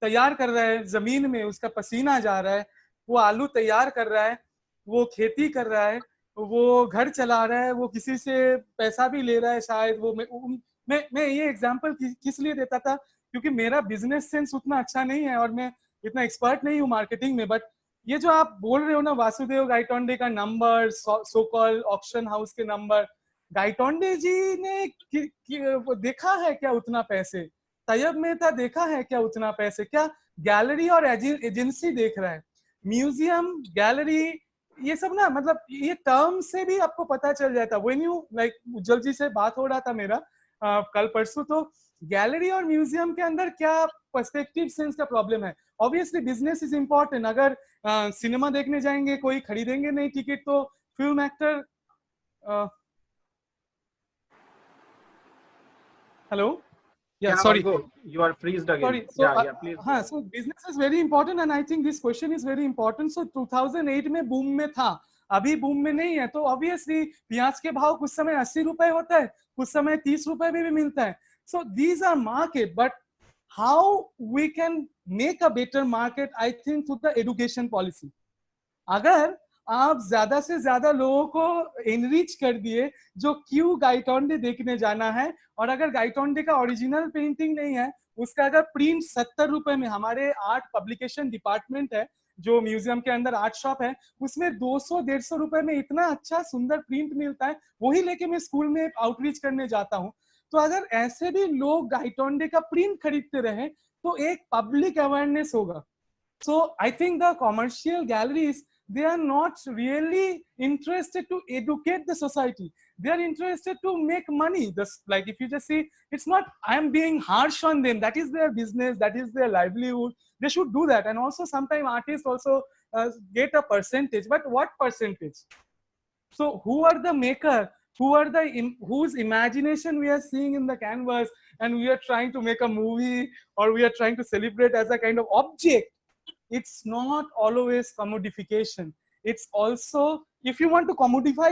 तैयार कर रहा है, जमीन में उसका पसीना जा रहा है, वो आलू तैयार कर रहा है, वो खेती कर रहा है, वो घर चला रहा है, वो किसी से पैसा भी ले रहा है शायद. वो मैं ये एग्जांपल किस लिए देता था क्योंकि मेरा बिजनेस सेंस उतना अच्छा नहीं है और मैं इतना एक्सपर्ट नहीं हूँ मार्केटिंग में. बट ये जो आप बोल रहे हो ना, वासुदेव गायतोंडे का number, so called auction house के नंबर, गायतोंडे जी ने देखा है क्या उतना पैसे? तैयब मेहता देखा है क्या उतना पैसे? क्या गैलरी और एजेंसी देख रहा है? म्यूजियम, गैलरी, ये सब ना, मतलब ये टर्म से भी आपको पता चल जाता. व्हेन यू लाइक उज्जवल जी से बात हो रहा था मेरा कल परसों, तो गैलरी और म्यूजियम के अंदर क्या पर्सपेक्टिव सेंस का प्रॉब्लम है. Obviously business is important. अगर सिनेमा देखने जाएंगे, कोई खरीदेंगे नहीं टिकट, तो film actor hello sorry, you are freezed again. Sorry. So, please. So business is very important and I think this question is very important. So 2008 में boom में था, अभी बूम में नहीं है. तो obviously प्याज के भाव कुछ समय 80 रुपए होता है, कुछ समय 30 रुपए में भी मिलता है. So these are market, but how we can make a better market, I think through the education policy. अगर आप ज्यादा से ज्यादा लोगों को एनरिच कर दिए जो क्यों गायतोंडे देखने जाना है, और अगर गायतोंडे का ओरिजिनल पेंटिंग नहीं है, उसका अगर प्रिंट 70 रुपए में, हमारे आर्ट पब्लिकेशन डिपार्टमेंट है जो म्यूजियम के अंदर आर्ट शॉप है, उसमें 200-150 रुपए में इतना अच्छा सुंदर प्रिंट मिलता है, वही लेके मैं स्कूल में आउटरीच करने जाता हूँ. तो अगर ऐसे भी लोग गायतोंडे का प्रिंट खरीदते रहे तो एक पब्लिक अवेयरनेस होगा. So I think the commercial galleries, they are not really interested to educate the society. They are interested to make money. Just like if you just see, it's not, I am being harsh on them. That is their business. That is their livelihood. They should do that. And also sometimes artists also get a percentage. But what percentage? So who are the maker? Who are the whose imagination we are seeing in the canvas, and we are trying to make a movie, or we are trying to celebrate as a kind of object. It's not always commodification. It's also, if you want to commodify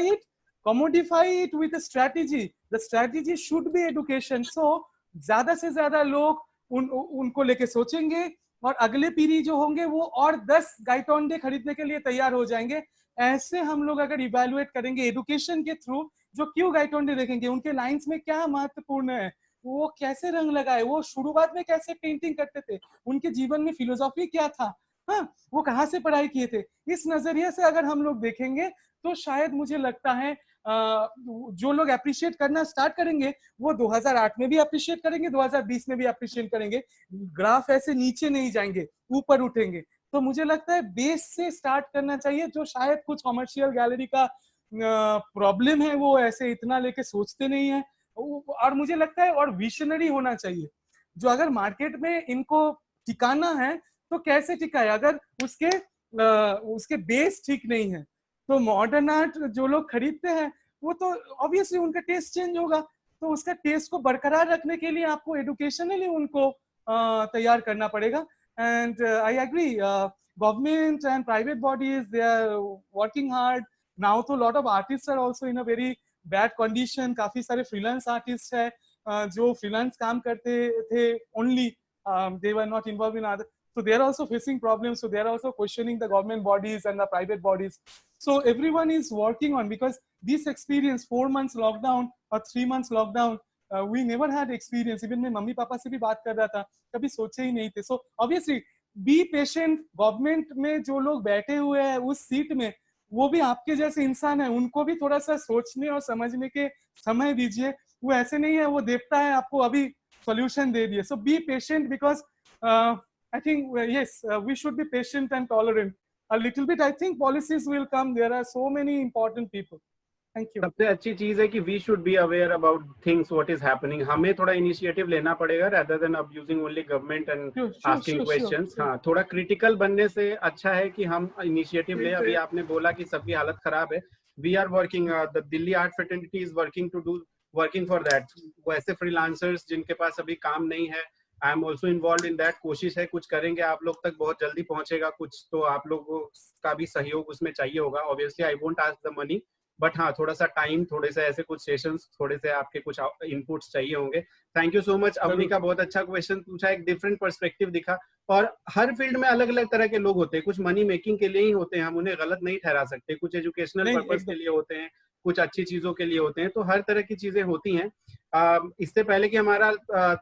it with a strategy. The strategy should be education. So ज्यादा से ज्यादा लोग उनको लेके सोचेंगे, और अगले पीढ़ी जो होंगे वो और 10 गायतोंडे खरीदने के लिए तैयार हो जाएंगे. ऐसे हम लोग अगर इवैल्यूएट करेंगे एडुकेशन के थ्रू, जो क्यों गायतोंडे देखेंगे, उनके लाइंस में क्या महत्वपूर्ण है, वो कैसे रंग लगाए, वो शुरुआत में कैसे पेंटिंग करते थे, उनके जीवन में फिलोसॉफी क्या था, हाँ, वो कहाँ से पढ़ाई किए थे. इस नजरिए से अगर हम लोग देखेंगे तो शायद मुझे लगता है जो लोग अप्रिशिएट करना स्टार्ट करेंगे वो 2008 में भी अप्रिशिएट करेंगे, 2020 में भी अप्रिशिएट करेंगे। ग्राफ ऐसे नीचे नहीं जाएंगे, ऊपर उठेंगे। तो मुझे लगता है बेस से स्टार्ट करना चाहिए। जो शायद कुछ कमर्शियल गैलरी का प्रॉब्लम है, वो ऐसे इतना लेके सोचते नहीं है। और मुझे लगता है और विजनरी होना चाहिए, जो अगर मार्केट में इनको टिकाना है तो कैसे टिकाए, अगर उसके बेस ठीक नहीं है तो मॉडर्न आर्ट जो लोग खरीदते हैं वो तो ऑब्वियसली उनका टेस्ट चेंज होगा। तो उसका टेस्ट को बरकरार रखने के लिए आपको एडुकेशनली उनको तैयार करना पड़ेगा। And I agree, government and private bodies they are working hard now. तो lot of artist are also in a very bad condition. काफी सारे फ्रीलांस आर्टिस्ट है जो फ्रीलांस काम करते थे only, they were not involved in other, so they are also facing problems, so they are also questioning the government bodies and the private bodies. So everyone is working on, because this experience 4 months lockdown or 3 months lockdown, we never had experience. Even मैं mummy papa से भी बात कर रहा था, कभी सोचे ही नहीं थे। So obviously be patient। Government में जो लोग बैठे हुए हैं उस सीट में, वो भी आपके जैसे इंसान है, उनको भी थोड़ा सा सोचने और समझने के समय दीजिए। वो ऐसे नहीं है वो देवता है आपको अभी solution दे दिए। So be patient, because I think yes, we should be patient and tolerant a little bit. I think policies will come. There are so many important people. Thank you. सबसे अच्छी चीज है कि we should be aware about things what is happening. हमें थोड़ा initiative लेना पड़ेगा rather than abusing only government and asking questions. हाँ, थोड़ा क्रिटिकल बनने से अच्छा है कि हम इनिशिएटिव लें। अभी आपने बोला कि सबकी हालत खराब है। We are working, the Delhi Art Fraternity is working for that. वो ऐसे फ्रीलांसर्स जिनके पास अभी काम नहीं है, I am also involve in that. कोशिश है कुछ करेंगे, आप लोग तक बहुत जल्दी पहुंचेगा कुछ, तो आप लोगों का भी सहयोग उसमें चाहिए होगा। Obviously I won't ask the money, but हाँ थोड़ा सा टाइम, थोड़े से ऐसे कुछ सेशंस, थोड़े से आपके कुछ इनपुट्स चाहिए होंगे। Thank you so much. Avni का बहुत अच्छा क्वेश्चन पूछा, एक डिफरेंट पर्सपेक्टिव दिखा। और हर फील्ड में अलग अलग तरह के लोग होते हैं, कुछ मनी मेकिंग के लिए ही होते हैं, हम उन्हें गलत नहीं ठहरा सकते, कुछ एजुकेशनल पर्पस के लिए होते हैं, कुछ अच्छी चीजों के लिए होते हैं। तो हर तरह की चीजें होती हैं। इससे पहले कि हमारा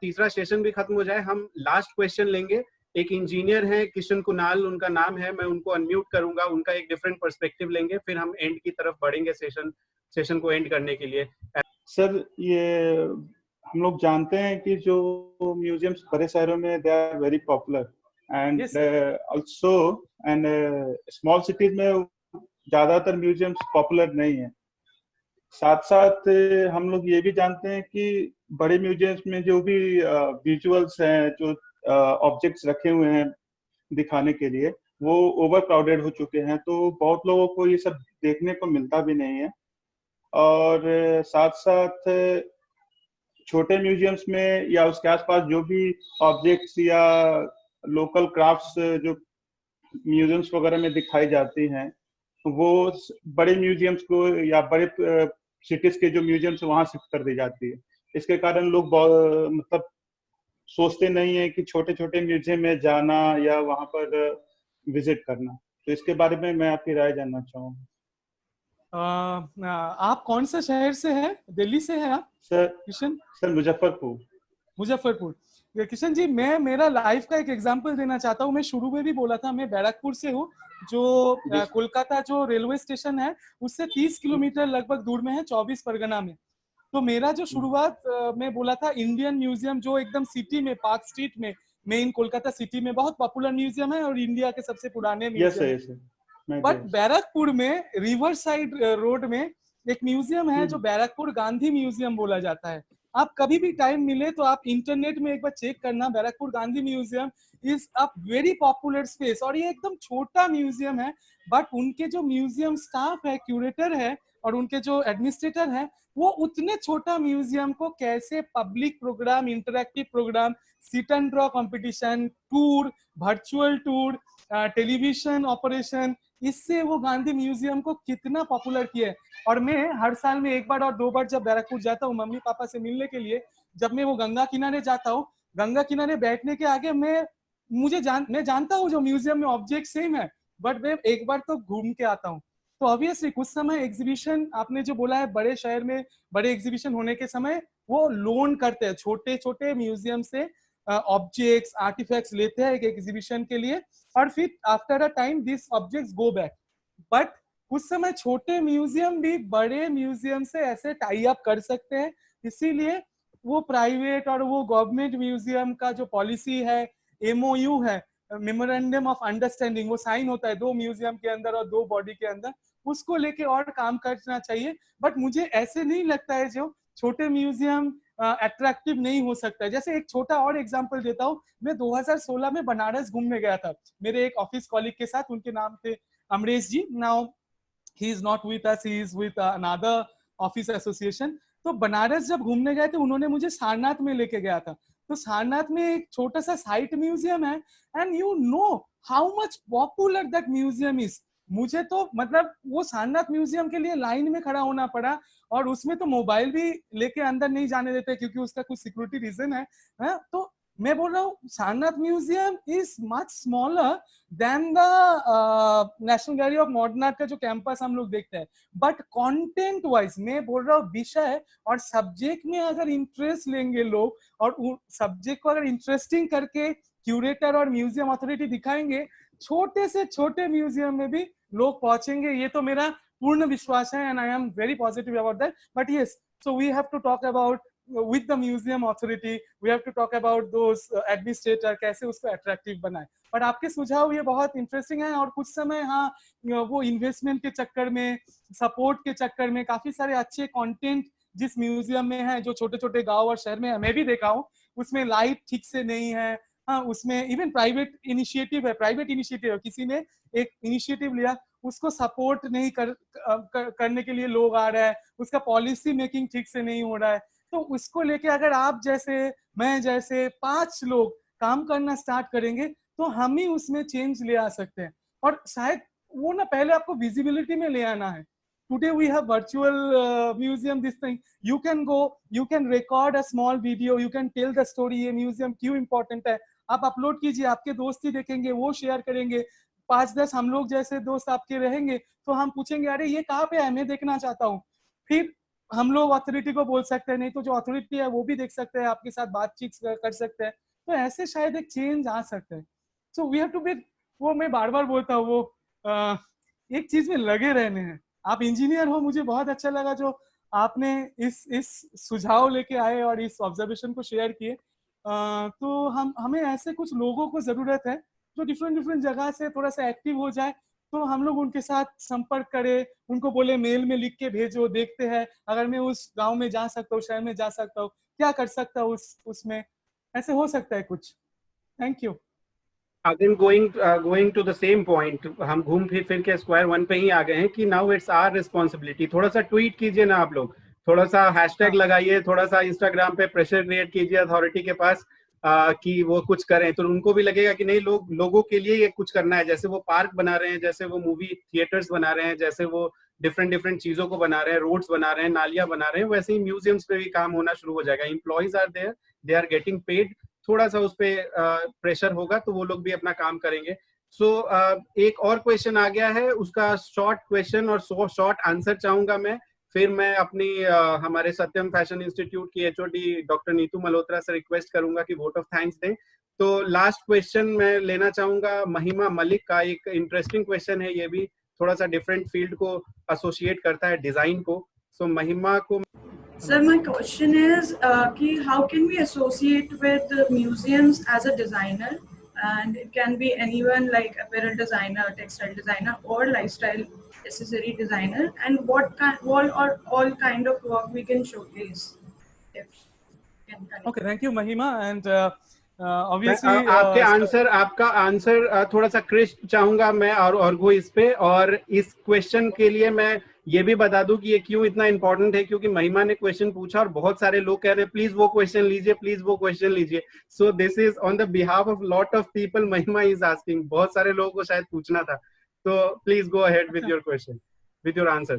तीसरा सेशन भी खत्म हो जाए, हम लास्ट क्वेश्चन लेंगे। एक इंजीनियर हैं किशन कुणाल उनका नाम है, मैं उनको अनम्यूट करूंगा, उनका एक डिफरेंट पर्सपेक्टिव लेंगे, फिर हम एंड की तरफ बढ़ेंगे सेशन को एंड करने के लिए। सर, ये हम लोग जानते हैं कि जो म्यूजियम्स बड़े शहरों में they are very popular and also and small cities में ज्यादातर म्यूजियम्स पॉपुलर नहीं है। साथ साथ हम लोग ये भी जानते हैं कि बड़े म्यूजियम्स में जो भी विजुअल्स हैं, जो ऑब्जेक्ट्स रखे हुए हैं दिखाने के लिए, वो ओवर क्राउडेड हो चुके हैं। तो बहुत लोगों को ये सब देखने को मिलता भी नहीं है। और साथ साथ छोटे म्यूजियम्स में या उसके आसपास जो भी ऑब्जेक्ट्स या लोकल क्राफ्ट्स जो म्यूजियम्स वगैरह में दिखाई जाती हैं, वो बड़े म्यूजियम्स को या बड़े सिटीज के जो म्यूजियम्स वहां शिफ्ट कर दी जाती है। इसके कारण लोग मतलब सोचते नहीं है कि छोटे छोटे म्यूजियम में जाना या वहां पर विजिट करना। तो इसके बारे में मैं आपकी राय जानना चाहूँगा। आप कौन सा शहर से हैं? दिल्ली से हैं आप? सर किशन? सर मुजफ्फरपुर। किशन जी, मैं मेरा लाइफ का एक एग्जांपल देना चाहता हूँ। मैं शुरू में भी बोला था, मैं बैरकपुर से हूँ, जो कोलकाता जो रेलवे स्टेशन है उससे 30 किलोमीटर लगभग दूर में है, 24 परगना में। तो मेरा जो शुरुआत मैं बोला था, इंडियन म्यूजियम जो एकदम सिटी में, पार्क स्ट्रीट में, मेन कोलकाता सिटी में बहुत पॉपुलर म्यूजियम है और इंडिया के सबसे पुराने म्यूजियम है। बट बैरकपुर में रिवर साइड रोड में एक म्यूजियम है जो बैरकपुर गांधी म्यूजियम बोला जाता है। आप कभी भी टाइम मिले तो आप इंटरनेट में एक बार चेक करना, Barrackpore Gandhi museum is a very popular space. और ये एकदम छोटा म्यूजियम है, बट उनके जो म्यूजियम स्टाफ है, क्यूरेटर है और उनके जो एडमिनिस्ट्रेटर है, वो उतने छोटा म्यूजियम को कैसे public programme, interactive programme, sit and draw competition, tour, virtual tour, television operation, इससे वो गांधी म्यूजियम को कितना पॉपुलर किया है। और मैं हर साल में 1 बार और 2 बार जब बैरकपुर जाता हूँ मम्मी पापा से मिलने के लिए, जब मैं वो गंगा किनारे जाता हूँ, गंगा किनारे बैठने के आगे मैं जानता हूँ जो म्यूजियम में ऑब्जेक्ट सेम है, बट मैं एक बार तो घूम के आता हूँ। तो ऑब्वियसली कुछ समय एग्जीबिशन, आपने जो बोला है बड़े शहर में बड़े एग्जीबिशन होने के समय वो लोन करते हैं, छोटे छोटे म्यूजियम से ऑब्जेक्ट्स, आर्टिफैक्ट्स लेते हैं एक एग्जीबिशन के लिए, और फिर after a time this objects go back. But उस समय छोटे म्यूजियम भी बड़े म्यूजियम से ऐसे टाई अप कर सकते हैं, इसीलिए वो प्राइवेट और वो गवर्नमेंट म्यूजियम का जो पॉलिसी है, एमओयू है, मेमोरेंडम ऑफ अंडरस्टैंडिंग, वो साइन होता है 2 म्यूजियम के अंदर और 2 बॉडी के अंदर, उसको लेके और काम करना चाहिए। बट मुझे ऐसे नहीं लगता है जो छोटे म्यूजियम अट्रैक्टिव नहीं हो सकता है। जैसे एक छोटा और एग्जांपल देता हूँ, मैं 2016 में बनारस घूमने गया था मेरे एक ऑफिस कॉलीग के साथ, उनके नाम थे Amresh ji. Now he is not with us, he is with another office association। तो बनारस जब घूमने गए थे, उन्होंने मुझे सारनाथ में लेके गया था। तो सारनाथ में एक छोटा सा साइट म्यूजियम है, and you know how much popular that museum is. मुझे तो मतलब वो सारनाथ म्यूजियम के लिए लाइन में खड़ा होना पड़ा, और उसमें तो मोबाइल भी लेके अंदर नहीं जाने देते क्योंकि उसका कुछ सिक्योरिटी रीजन है। तो मैं बोल रहा हूँ Sarnath museum is much smaller than the national gallery of modern art का जो कैंपस हम लोग देखते हैं। बट कंटेंट वाइज मैं बोल रहा हूँ, विषय और सब्जेक्ट में अगर इंटरेस्ट लेंगे लोग, और सब्जेक्ट को अगर इंटरेस्टिंग करके क्यूरेटर और म्यूजियम अथॉरिटी दिखाएंगे, छोटे से छोटे म्यूजियम में भी लोग पहुंचेंगे। ये तो मेरा पूर्ण विश्वास है, and I am very positive about that. But yes, so we have to talk about with the museum authority, we have to talk about those administrator, कैसे उसको attractive बनाए। पर आपके सुझाव ये बहुत इंटरेस्टिंग है। और कुछ समय हाँ, वो इन्वेस्टमेंट के चक्कर में, सपोर्ट के चक्कर में काफी सारे अच्छे कंटेंट जिस म्यूजियम में है, जो छोटे छोटे गांव और शहर में है, मैं भी देखा हूँ, उसमें लाइट ठीक से नहीं है। हाँ, उसमें इवन प्राइवेट इनिशिएटिव है, किसी ने एक इनिशिएटिव लिया, उसको सपोर्ट नहीं करने के लिए लोग आ रहे हैं, उसका पॉलिसी मेकिंग ठीक से नहीं हो रहा है। तो उसको लेके अगर आप जैसे, मैं जैसे 5 लोग काम करना स्टार्ट करेंगे, तो हम ही उसमें चेंज ले आ सकते हैं। और शायद वो ना पहले आपको विजिबिलिटी में ले आना है। Today we have virtual museum, this thing you can go, you can record a small video, you can tell the story, ये म्यूजियम क्यों इंपॉर्टेंट है, आप अपलोड कीजिए, आपके दोस्त ही देखेंगे, वो शेयर करेंगे। 5-10 हम लोग जैसे दोस्त आपके रहेंगे, तो हम पूछेंगे अरे ये कहाँ पे है, मैं देखना चाहता हूँ। फिर हम लोग अथॉरिटी को बोल सकते हैं, नहीं तो जो अथॉरिटी है वो भी देख सकते हैं, आपके साथ बातचीत कर सकते हैं। तो ऐसे शायद एक चेंज आ सकता है। So we have to be, वो मैं बार बार बोलता हूँ, वो एक चीज में लगे रहने हैं। आप इंजीनियर हो, मुझे बहुत अच्छा लगा जो आपने इस सुझाव लेके आए और इस ऑब्जर्वेशन को शेयर किए। तो हमें ऐसे कुछ लोगों को जरूरत है जो डिफरेंट जगह से थोड़ा सा एक्टिव हो जाए, तो हम लोग उनके साथ संपर्क करें, उनको बोले मेल में लिख के भेजो, देखते हैं अगर मैं उस गांव में जा सकता हूँ, शहर में जा सकता हूँ, क्या कर सकता हूँ उसमें, ऐसे हो सकता है कुछ। Thank you. Again going to the same point, हम घूम फिर के स्क्वायर वन पे ही आ गए हैं कि नाउ इट्स आवर रिस्पॉन्सिबिलिटी। थोड़ा सा ट्वीट कीजिए ना आप लोग, थोड़ा सा हैशटैग लगाइए, थोड़ा सा इंस्टाग्राम पे प्रेशर क्रिएट कीजिए अथॉरिटी के पास कि वो कुछ करें, तो उनको भी लगेगा कि नहीं, लोगों के लिए ये कुछ करना है। जैसे वो पार्क बना रहे हैं, जैसे वो मूवी थिएटर्स बना रहे हैं, जैसे वो डिफरेंट चीजों को बना रहे हैं, रोड्स बना रहे हैं, नालियां बना रहे हैं, वैसे ही म्यूजियम्स पे भी काम होना शुरू हो जाएगा। Employees are there, they are getting paid, थोड़ा सा उस पर प्रेशर होगा तो वो लोग भी अपना काम करेंगे। सो एक और क्वेश्चन आ गया है, उसका शॉर्ट क्वेश्चन और शॉर्ट आंसर चाहूंगा मैं। फिर मैं अपनी हमारे सत्यम फैशन इंस्टीट्यूट की एचओडी डॉक्टर नीतू मल्होत्रा से रिक्वेस्ट करूंगा कि वोट ऑफ थैंक्स दें। तो लास्ट क्वेश्चन मैं लेना चाहूंगा महिमा मलिक का। एक इंटरेस्टिंग क्वेश्चन है, ये भी थोड़ा सा डिफरेंट फील्ड को एसोसिएट करता है, डिजाइन को। सो महिमा को। Sir, my question is, how can we associate with museums as a designer? And it can be anyone, like apparel designer, textile designer, or lifestyle accessory designer. And what kind, all kind of work we can showcase? Okay, thank you, Mahima. And obviously, आपका answer थोड़ा सा crisp चाहूंगा मैं और वो इस पे। और इस क्वेश्चन के लिए मैं ये भी बता दूं कि ये क्यों इतना इंपॉर्टेंट है, क्योंकि महिमा ने क्वेश्चन पूछा और बहुत सारे लोग कह रहे हैं प्लीज वो क्वेश्चन लीजिए, प्लीज वो क्वेश्चन लीजिए। सो this is on the behalf of lot of people महिमा इज आस्किंग। बहुत सारे लोगों को शायद पूछना था, तो please go ahead with your question, with your answer.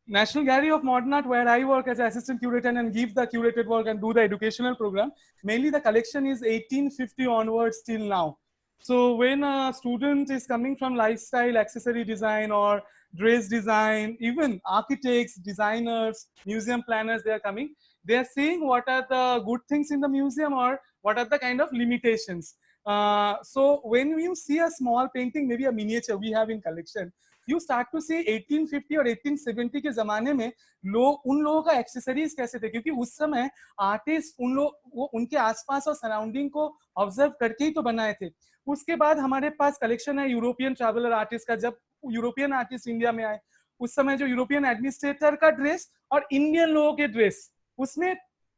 National Gallery of Modern Art, where I work as assistant curator and give the curated work and do the educational program, mainly the collection is 1850 onwards till now. So when a student is coming from lifestyle accessory design or dress design, even architects, designers, museum planners, they are coming, they are seeing what are the good things in the museum or what are the kind of limitations. So when you see a small painting, maybe a miniature we have in collection, you start to see 1850 और 1870 के जमाने में उन लोगों का accessories कैसे थे, क्योंकि उस समय आर्टिस्ट वो उनके आसपास और सराउंडिंग को ऑब्जर्व करके ही तो बनाए थे। उसके बाद हमारे पास कलेक्शन है यूरोपियन ट्रैवलर आर्टिस्ट का। जब यूरोपियन आर्टिस्ट इंडिया में आए उस समय जो यूरोपियन एडमिनिस्ट्रेटर का ड्रेस और इंडियन लोगों के ड्रेस, उसमें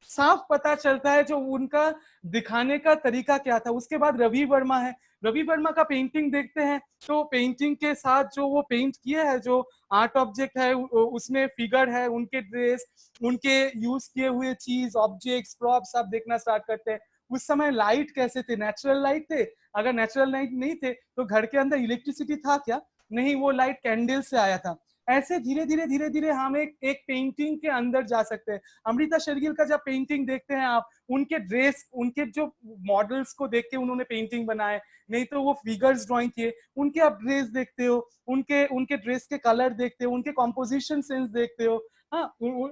साफ पता चलता है जो उनका दिखाने का तरीका क्या था। उसके बाद रवि वर्मा है, रवि वर्मा का पेंटिंग देखते हैं तो पेंटिंग के साथ जो वो पेंट किया है, जो आर्ट ऑब्जेक्ट है उसमें फिगर है, उनके ड्रेस, उनके यूज किए हुए चीज, ऑब्जेक्ट्स, प्रॉप्स आप देखना स्टार्ट करते हैं। उस समय लाइट कैसे थे, नेचुरल लाइट थे? अगर नेचुरल लाइट नहीं थे तो घर के अंदर इलेक्ट्रिसिटी था क्या? नहीं, वो लाइट कैंडल से आया था। ऐसे धीरे धीरे हम एक पेंटिंग के अंदर जा सकते हैं। अमृता शेरगिल का जब पेंटिंग देखते हैं आप, उनके ड्रेस, उनके जो मॉडल्स को देख के उन्होंने पेंटिंग बनाए, नहीं तो वो फिगर्स ड्राइंग किए, उनके आप ड्रेस देखते हो, उनके ड्रेस के कलर देखते हो, उनके कॉम्पोजिशन सेंस देखते हो, हाँ,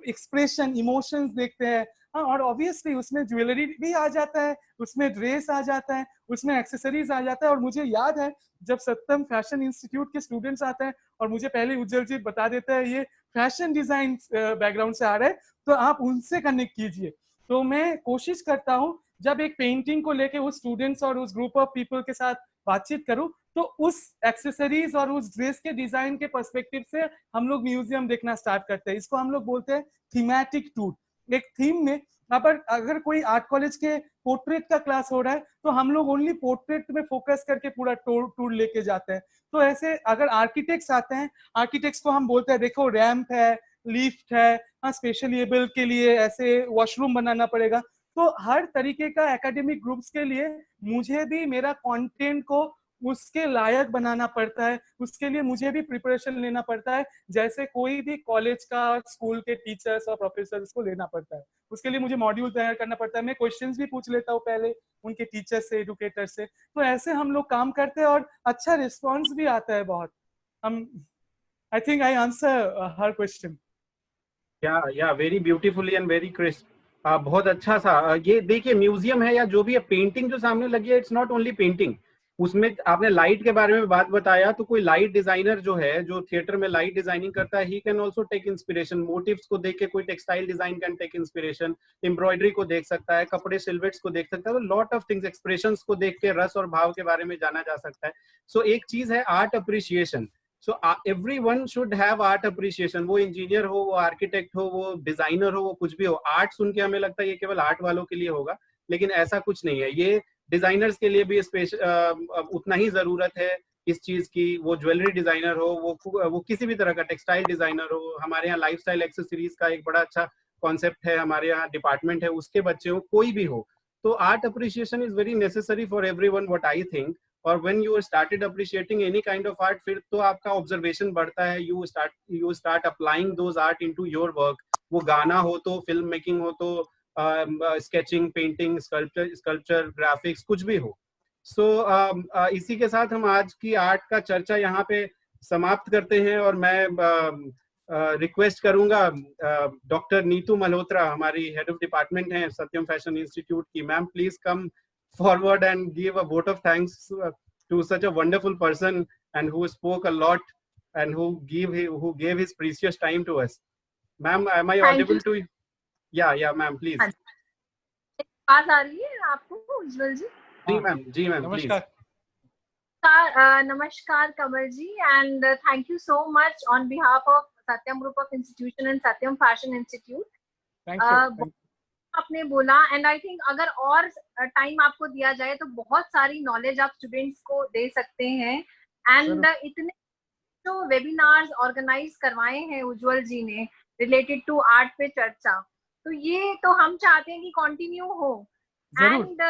एक्सप्रेशन, इमोशंस देखते हैं, हाँ, और ऑब्वियसली उसमें ज्वेलरी भी आ जाता है, उसमें ड्रेस आ जाता है, उसमें एक्सेसरीज आ जाता है। और मुझे याद है जब सत्यम फैशन इंस्टीट्यूट के स्टूडेंट्स आते हैं और मुझे पहले उज्जवल जी बता देते हैं ये फैशन डिजाइन बैकग्राउंड से आ रहे हैं, तो आप उनसे कनेक्ट कीजिए। तो मैं कोशिश करता हूँ जब एक पेंटिंग को लेके उस स्टूडेंट्स और उस ग्रुप ऑफ पीपल के साथ बातचीत करूं तो उस एक्सेसरीज और उस ड्रेस के डिजाइन के पर्सपेक्टिव से हम लोग म्यूजियम देखना स्टार्ट करते हैं। इसको हम लोग बोलते हैं थीमेटिक टूर। एक थीम में अगर कोई आर्ट कॉलेज के पोर्ट्रेट का क्लास हो रहा है तो हम लोग ओनली पोर्ट्रेट में फोकस करके पूरा टूर लेके जाते हैं। तो ऐसे अगर आर्किटेक्ट्स आते हैं, आर्किटेक्ट्स को हम बोलते हैं देखो रैंप है, लिफ्ट है, हाँ, स्पेशली एबल के लिए ऐसे वॉशरूम बनाना पड़ेगा। तो हर तरीके का एकेडमिक ग्रुप्स के लिए मुझे भी मेरा कंटेंट को उसके लायक बनाना पड़ता है, उसके लिए मुझे भी प्रिपरेशन लेना पड़ता है, जैसे कोई भी कॉलेज का, स्कूल के टीचर्स और प्रोफेसर्स को लेना पड़ता है। उसके लिए मुझे मॉड्यूल तैयार करना पड़ता है, मैं क्वेश्चंस भी पूछ लेता हूँ पहले उनके टीचर्स से, एडुकेटर से। तो ऐसे हम लोग काम करते हैं और अच्छा रिस्पॉन्स भी आता है बहुत। I think I answer her question. Yeah very beautifully and very crisp. बहुत अच्छा सा। ये देखिए म्यूजियम है या जो भी है, पेंटिंग जो सामने लगी है, इट्स नॉट ओनली पेंटिंग। उसमें आपने लाइट के बारे में बात बताया, तो कोई लाइट डिजाइनर जो है, जो थिएटर में लाइट डिजाइनिंग करता है, he can also take inspiration. Motifs को देख के कोई textile design can take inspiration, embroidery को देख सकता है, कपड़े सिल्वेट्स को देख सकता है, तो लॉट ऑफ थिंग्स, एक्सप्रेशंस को देख के रस और भाव के बारे में जाना जा सकता है। सो एक चीज है art appreciation. So everyone should have art appreciation। वो इंजीनियर हो, वो आर्किटेक्ट हो, वो डिजाइनर हो, वो कुछ भी हो। आर्ट सुन के हमें लगता है ये केवल आर्ट वालों के लिए होगा, लेकिन ऐसा कुछ नहीं है। ये डिजाइनर्स के लिए भी उतना ही जरूरत है इस चीज की। वो ज्वेलरी डिजाइनर हो, वो किसी भी तरह का टेक्सटाइल डिजाइनर हो। हमारे यहाँ लाइफस्टाइल एक्सेसरीज का एक बड़ा अच्छा कॉन्सेप्ट है, हमारे यहाँ डिपार्टमेंट है, उसके बच्चे हो, कोई भी हो। तो art appreciation is very necessary for everyone, what I think. और when you started appreciating any kind of art, फिर तो आपका ऑब्जर्वेशन बढ़ता है, you start applying those art into your work। वो गाना हो तो, फिल्म मेकिंग हो तो, स्केचिंग, पेंटिंग, स्कल्पचर, ग्राफिक्स, कुछ भी हो। सो इसी के साथ हम आज की आर्ट का चर्चा यहाँ पे समाप्त करते हैं। और मैं रिक्वेस्ट करूंगा डॉक्टर नीतू मल्होत्रा, हमारी हेड ऑफ डिपार्टमेंट है सत्यम फैशन इंस्टीट्यूट की। Ma'am please come forward and give a vote of thanks to such a wonderful person and who spoke a lot and who gave his precious time to us. Ma'am, am I audible to you? Yeah, ma'am, please. आवाज आ रही है आपको उज्जवल जी? जी ma'am, नमस्कार। नमस्कार कमल जी, and thank you so much on behalf of Satyam Group of Institution and Satyam Fashion Institute. Thank you. आपने बोला, and I think अगर और टाइम आपको दिया जाए तो बहुत सारी नॉलेज आप स्टूडेंट्स को दे सकते हैं। एंड इतने जो वेबिनार्स ऑर्गेनाइज करवाए हैं उज्जवल जी ने रिलेटेड टू आर्ट पे चर्चा, तो ये तो हम चाहते हैं कि कंटिन्यू हो। एंड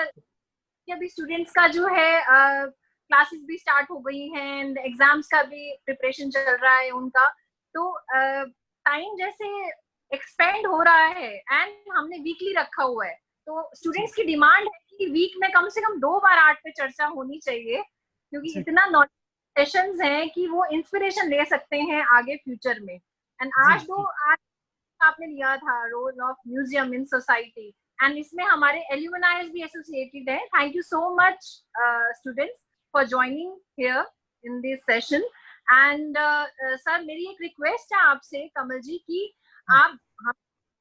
अभी स्टूडेंट्स का जो है क्लासेस भी स्टार्ट हो गई हैं एंड एग्जाम्स का भी प्रिपरेशन चल रहा है उनका, तो टाइम जैसे एक्सपेंड हो रहा है एंड हमने वीकली रखा हुआ है, तो स्टूडेंट्स की डिमांड है कि वीक में कम से कम 2 बार आर्ट पे चर्चा होनी चाहिए, क्योंकि इतना नॉलेज सेशंस हैं कि वो इंस्पिरेशन ले सकते हैं आगे फ्यूचर में। एंड आज आपने लिया था role of museum in society, and इसमें हमारे एल्यूमनाइज भी एसोसिएटेड है। Thank you so much students for joining here in this session. And sir मेरी एक रिक्वेस्ट है आपसे कमल जी कि आप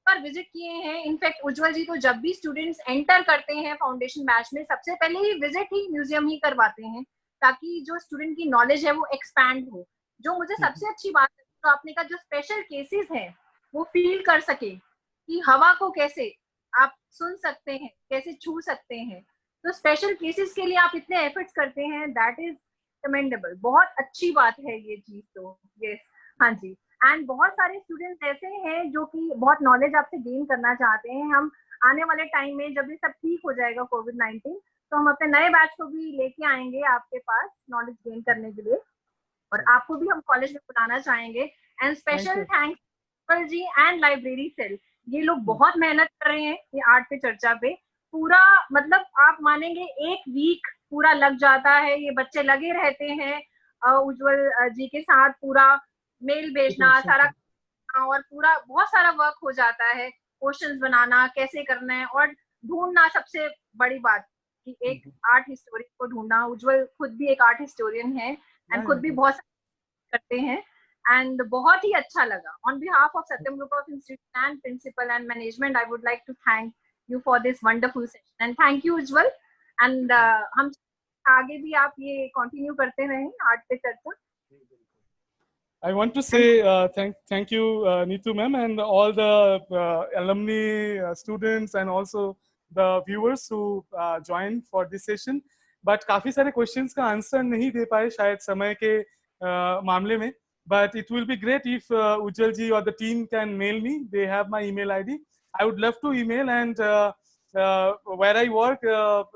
पर विजिट किए हैं, इनफैक्ट उज्जवल जी तो जब भी स्टूडेंट्स एंटर करते हैं फाउंडेशन बैच में सबसे पहले ही विजिट ही म्यूजियम ही करवाते हैं ताकि जो स्टूडेंट की नॉलेज है वो एक्सपैंड हो। जो मुझे सबसे अच्छी बात है तो आपने का जो स्पेशल केसेस हैं वो फील कर सके कि हवा को कैसे आप सुन सकते हैं, कैसे छू सकते हैं, तो स्पेशल केसेस के लिए आप इतने एफर्ट्स करते हैं, दैट इज कमेंडेबल। बहुत अच्छी बात है ये चीज। तो यस, हाँ जी। एंड बहुत सारे स्टूडेंट्स ऐसे हैं जो कि बहुत नॉलेज आपसे गेन करना चाहते हैं। हम आने वाले टाइम में जब ये सब ठीक हो जाएगा कोविड-19 तो हम अपने नए बैच को भी लेके आएंगे आपके पास नॉलेज गेन करने के लिए, और आपको भी हम कॉलेज में बुलाना चाहेंगे। And special thanks ji and library cell, ये लोग बहुत मेहनत कर रहे हैं ये आर्ट पे चर्चा पे। पूरा मतलब आप मानेंगे 1 वीक पूरा लग जाता है, ये बच्चे लगे रहते हैं उज्जवल जी के साथ, पूरा मेल भेजना सारा, और पूरा बहुत सारा वर्क हो जाता है, क्वेश्चंस बनाना कैसे करना है और ढूंढना। सबसे बड़ी बात कि एक आर्ट हिस्टोरियन को ढूंढना, उज्जवल खुद भी एक आर्ट हिस्टोरियन है एंड खुद भी बहुत करते हैं एंड बहुत ही अच्छा लगा। On behalf of Satyam group of institute and principal and management I would like to thank you for this wonderful session and thank you Ujjwal. एंड हम आगे भी आप ये कंटिन्यू करते रहें आर्ट पे चर्चा। I want to say thank you Neetu ma'am and all the alumni, students and also the viewers who joined for this session. But काफी सारे questions का answer नहीं दे पाए शायद समय के मामले में. But it will be great if Ujjwal ji or the team can mail me. They have my email ID. I would love to email, and where I work,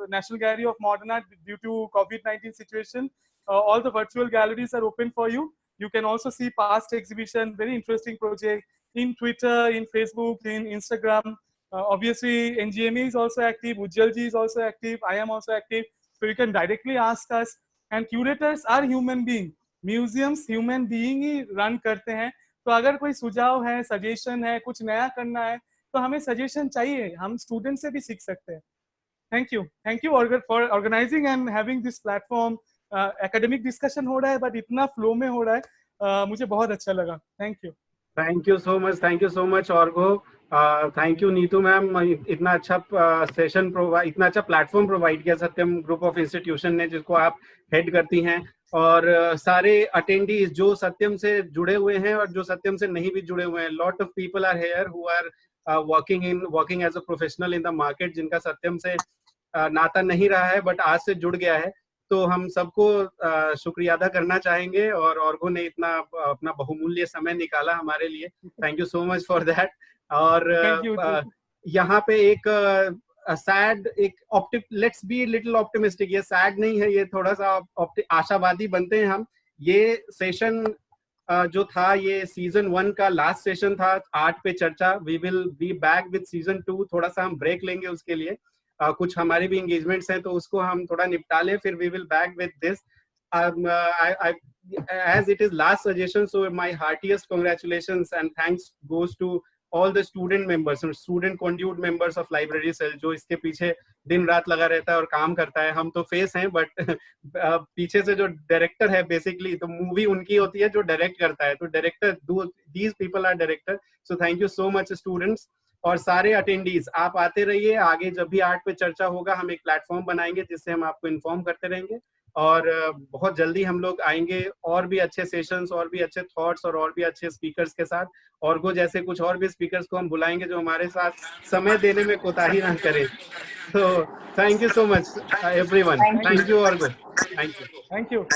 National Gallery of Modern Art, due to COVID-19 situation, all the virtual galleries are open for you. You can also see past exhibition, very interesting project in Twitter, in Facebook, in Instagram. Obviously, NGMA is also active. Ujjwal ji is also active. I am also active. So you can directly ask us. And curators are human being. Museums human being he run करते हैं. तो अगर कोई सुझाव है, suggestion है, कुछ नया करना है, तो हमें सजेशन चाहिए. हम स्टूडेंट से भी सीख सकते हैं. Thank you for organizing and having this platform. Academic discussion हो रहा है बट इतना फ्लो में हो रहा है, मुझे बहुत अच्छा लगा. Thank you so much Orgo. Thank you Neetu ma'am, इतना अच्छा सेशन प्रोवाइड, इतना अच्छा प्लेटफॉर्म प्रोवाइड किया सत्यम ग्रुप ऑफ इंस्टीट्यूशन ने, जिसको आप हेड करती हैं, और सारे अटेंडीज जो सत्यम से जुड़े हुए हैं और जो सत्यम से नहीं भी जुड़े हुए हैं. Lot of people are here who are working as a professional in the market, जिनका सत्यम से नाता नहीं रहा है बट आज से जुड़ गया है. तो हम सबको शुक्रिया अदा करना चाहेंगे, और ऑर्गो ने इतना अपना बहुमूल्य समय निकाला हमारे लिए. Thank you so much for that. और यहाँ पे एक सैड, एक लेट्स बी लिटिल ऑप्टिमिस्टिक, ये सैड नहीं है, ये थोड़ा सा आशावादी बनते हैं हम. ये सेशन जो था, ये सीजन 1 का लास्ट सेशन था आर्ट पे चर्चा. We will be back with season 2. थोड़ा सा हम ब्रेक लेंगे उसके लिए, कुछ हमारे भी एंगेजमेंट्स हैं तो उसको हम थोड़ा निपटा लें, फिर we will back with this. as it is last suggestion, so my heartiest congratulations and thanks goes to all the student members and student conduit members of library cell, जो इसके पीछे दिन रात लगा रहता है और काम करता है. हम तो फेस हैं बट पीछे से जो डायरेक्टर है बेसिकली, तो मूवी उनकी होती है जो डायरेक्ट करता है. तो director, these people are director. So thank you so much students. और सारे अटेंडीज आप आते रहिए. आगे जब भी आर्ट पे चर्चा होगा हम एक प्लेटफॉर्म बनाएंगे जिससे हम आपको इन्फॉर्म करते रहेंगे, और बहुत जल्दी हम लोग आएंगे और भी अच्छे सेशंस, और भी अच्छे थॉट्स, और भी अच्छे स्पीकर्स के साथ. और वो जैसे कुछ और भी स्पीकर्स को हम बुलाएंगे जो हमारे साथ समय देने में कोताही ना करें. तो thank you so much everyone. Thank you Orgo. Thank you.